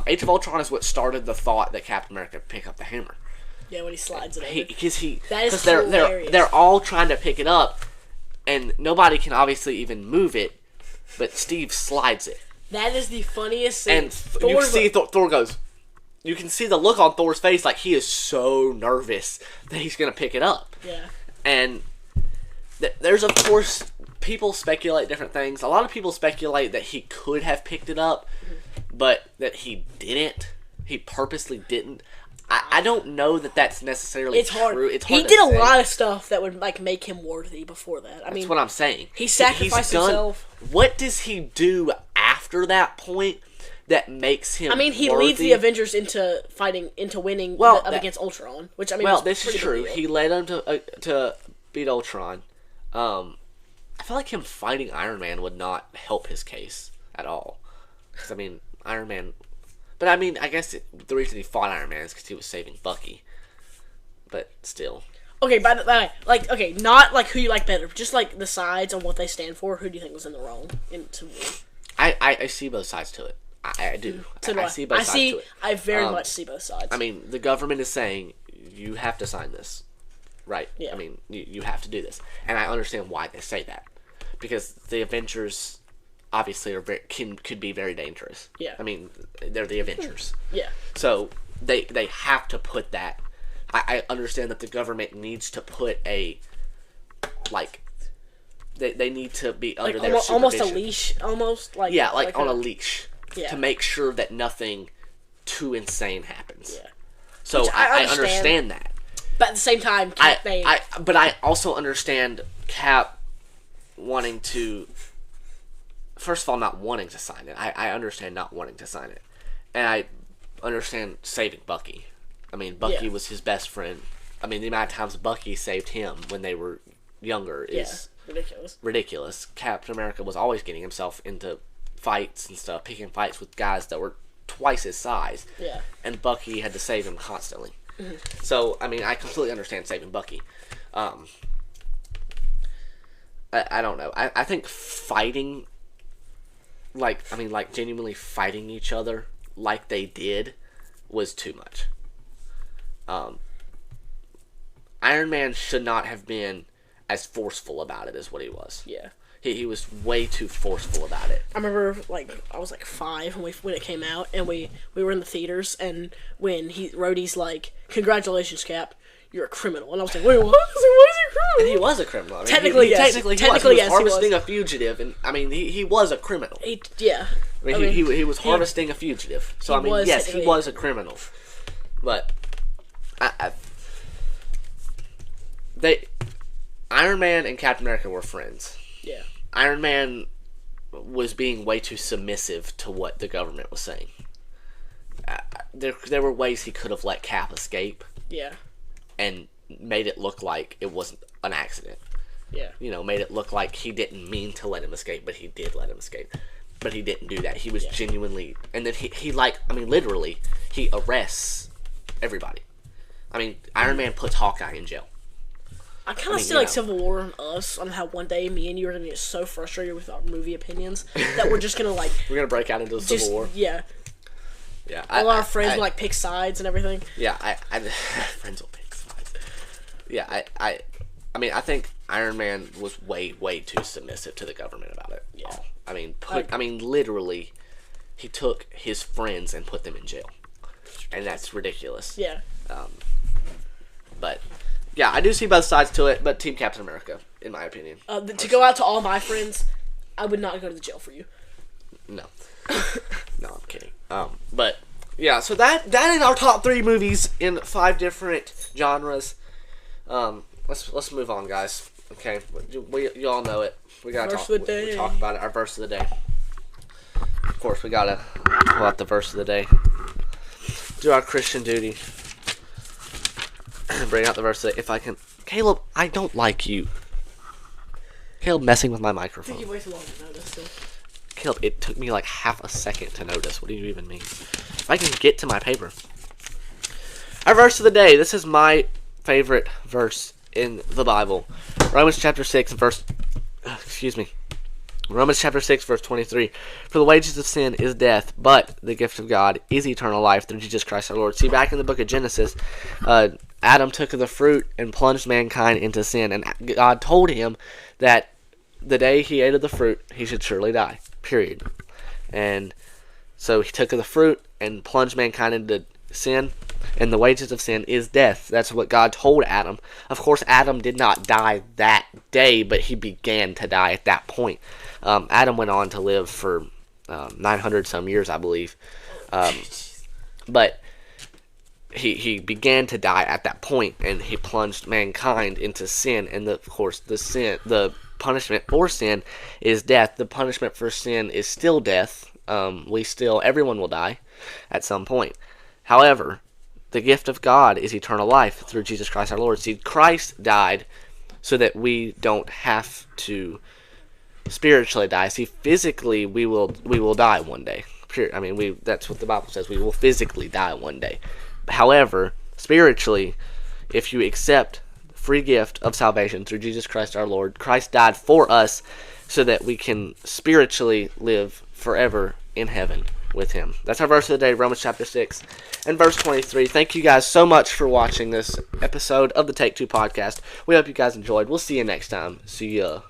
Age of Ultron is what started the thought that Captain America pick up the hammer. Yeah, when he slides it over. Because they're all trying to pick it up, and nobody can obviously even move it, but Steve slides it. That is the funniest thing. And you see Thor goes. You can see the look on Thor's face, like he is so nervous that he's gonna pick it up. Yeah. And there's, of course, people speculate different things. A lot of people speculate that he could have picked it up, but that he didn't. He purposely didn't. I don't know that that's necessarily true. It's hard. He did a lot of stuff that would like make him worthy before that. I mean, that's what I'm saying. He sacrificed himself. What does he do after that point that makes him? I mean, he worthy? leads the Avengers into winning against Ultron, which I mean, this is true. He led them to beat Ultron. I feel like him fighting Iron Man would not help his case at all. Because I mean, Iron Man. But I mean, I guess the reason he fought Iron Man is because he was saving Bucky. But still. Okay, by the way, not like who you like better, just like the sides and what they stand for. Who do you think was in the wrong in Civil War? I see both sides to it. I do. I see both sides to it. I very much see both sides. I mean, the government is saying you have to sign this, right? Yeah. I mean, you have to do this, and I understand why they say that, because the Avengers obviously are could be very dangerous. Yeah. I mean, they're the Avengers. Yeah. So they have to put that. I understand that the government needs to put a they need to be under their supervision. Almost a leash, almost like on a leash. Yeah. To make sure that nothing too insane happens. Yeah. So I understand that. But at the same time, but I also understand Cap wanting to. First of all, not wanting to sign it. I understand not wanting to sign it, and I understand saving Bucky. I mean, Bucky was his best friend. I mean, the amount of times Bucky saved him when they were younger is ridiculous. Captain America was always getting himself into fights and stuff, picking fights with guys that were twice his size. Yeah. And Bucky had to save him constantly. Mm-hmm. So, I mean, I completely understand saving Bucky. I don't know. I think fighting, genuinely fighting each other like they did was too much. Iron Man should not have been as forceful about it as what he was. Yeah. He was way too forceful about it. I remember, I was 5 when it came out, and we were in the theaters, and when Rhodey's like, "Congratulations, Cap, you're a criminal," and I was like, "Wait, what? Why is he a criminal?" And he was a criminal. I mean, technically, yes. Technically, he was harvesting a fugitive, and I mean, he was a criminal. He was harvesting a fugitive. So I mean, yes, he was a criminal. But Iron Man and Captain America were friends. Yeah. Iron Man was being way too submissive to what the government was saying. There were ways he could have let Cap escape. Yeah. And made it look like it wasn't an accident. Yeah. Made it look like he didn't mean to let him escape, but he did let him escape. But he didn't do that. He was genuinely... And then he literally, he arrests everybody. I mean, Iron Man puts Hawkeye in jail. I kind of see Civil War on us, on how one day me and you are going to get so frustrated with our movie opinions that we're just going to we're going to break out into the Civil War. Yeah. Yeah, a lot of friends will like pick sides and everything. Yeah, friends will pick sides. Yeah, I mean, I think Iron Man was way too submissive to the government about it. Yeah. I mean, literally, he took his friends and put them in jail, and that's ridiculous. Yeah. But yeah, I do see both sides to it. But Team Captain America, in my opinion. To go out to all my friends, I would not go to the jail for you. No, no, I'm kidding. But yeah, so that is our top 3 movies in 5 different genres. Let's move on, guys. Okay, you all know it. We gotta Verse of the day. We talk about it. Our verse of the day. Of course, we gotta pull out the verse of the day. Do our Christian duty. Bring out the verse that if I can. Caleb, I don't like you. Caleb messing with my I microphone. think you way too long to notice. So. Caleb, it took me like half a second to notice. What do you even mean? If I can get to my paper. Our verse of the day. This is my favorite verse in the Bible. Romans chapter 6 verse 23. For the wages of sin is death, but the gift of God is eternal life through Jesus Christ our Lord. See, back in the book of Genesis, Adam took of the fruit and plunged mankind into sin, and God told him that the day he ate of the fruit, he should surely die. Period. And so he took of the fruit and plunged mankind into sin, and the wages of sin is death. That's what God told Adam. Of course, Adam did not die that day, but he began to die at that point. Adam went on to live for 900 some years, I believe. But he began to die at that point, and he plunged mankind into sin. And of course, the punishment for sin is death. The punishment for sin is still death. Everyone will die at some point. However, the gift of God is eternal life through Jesus Christ our Lord. See, Christ died so that we don't have to spiritually die. See, physically we will die one day. That's what the Bible says. We will physically die one day. However, spiritually, if you accept the free gift of salvation through Jesus Christ our Lord, Christ died for us so that we can spiritually live forever in heaven with him. That's our verse of the day, Romans chapter 6 and verse 23. Thank you guys so much for watching this episode of the Take 2 podcast. We hope you guys enjoyed. We'll see you next time. See ya.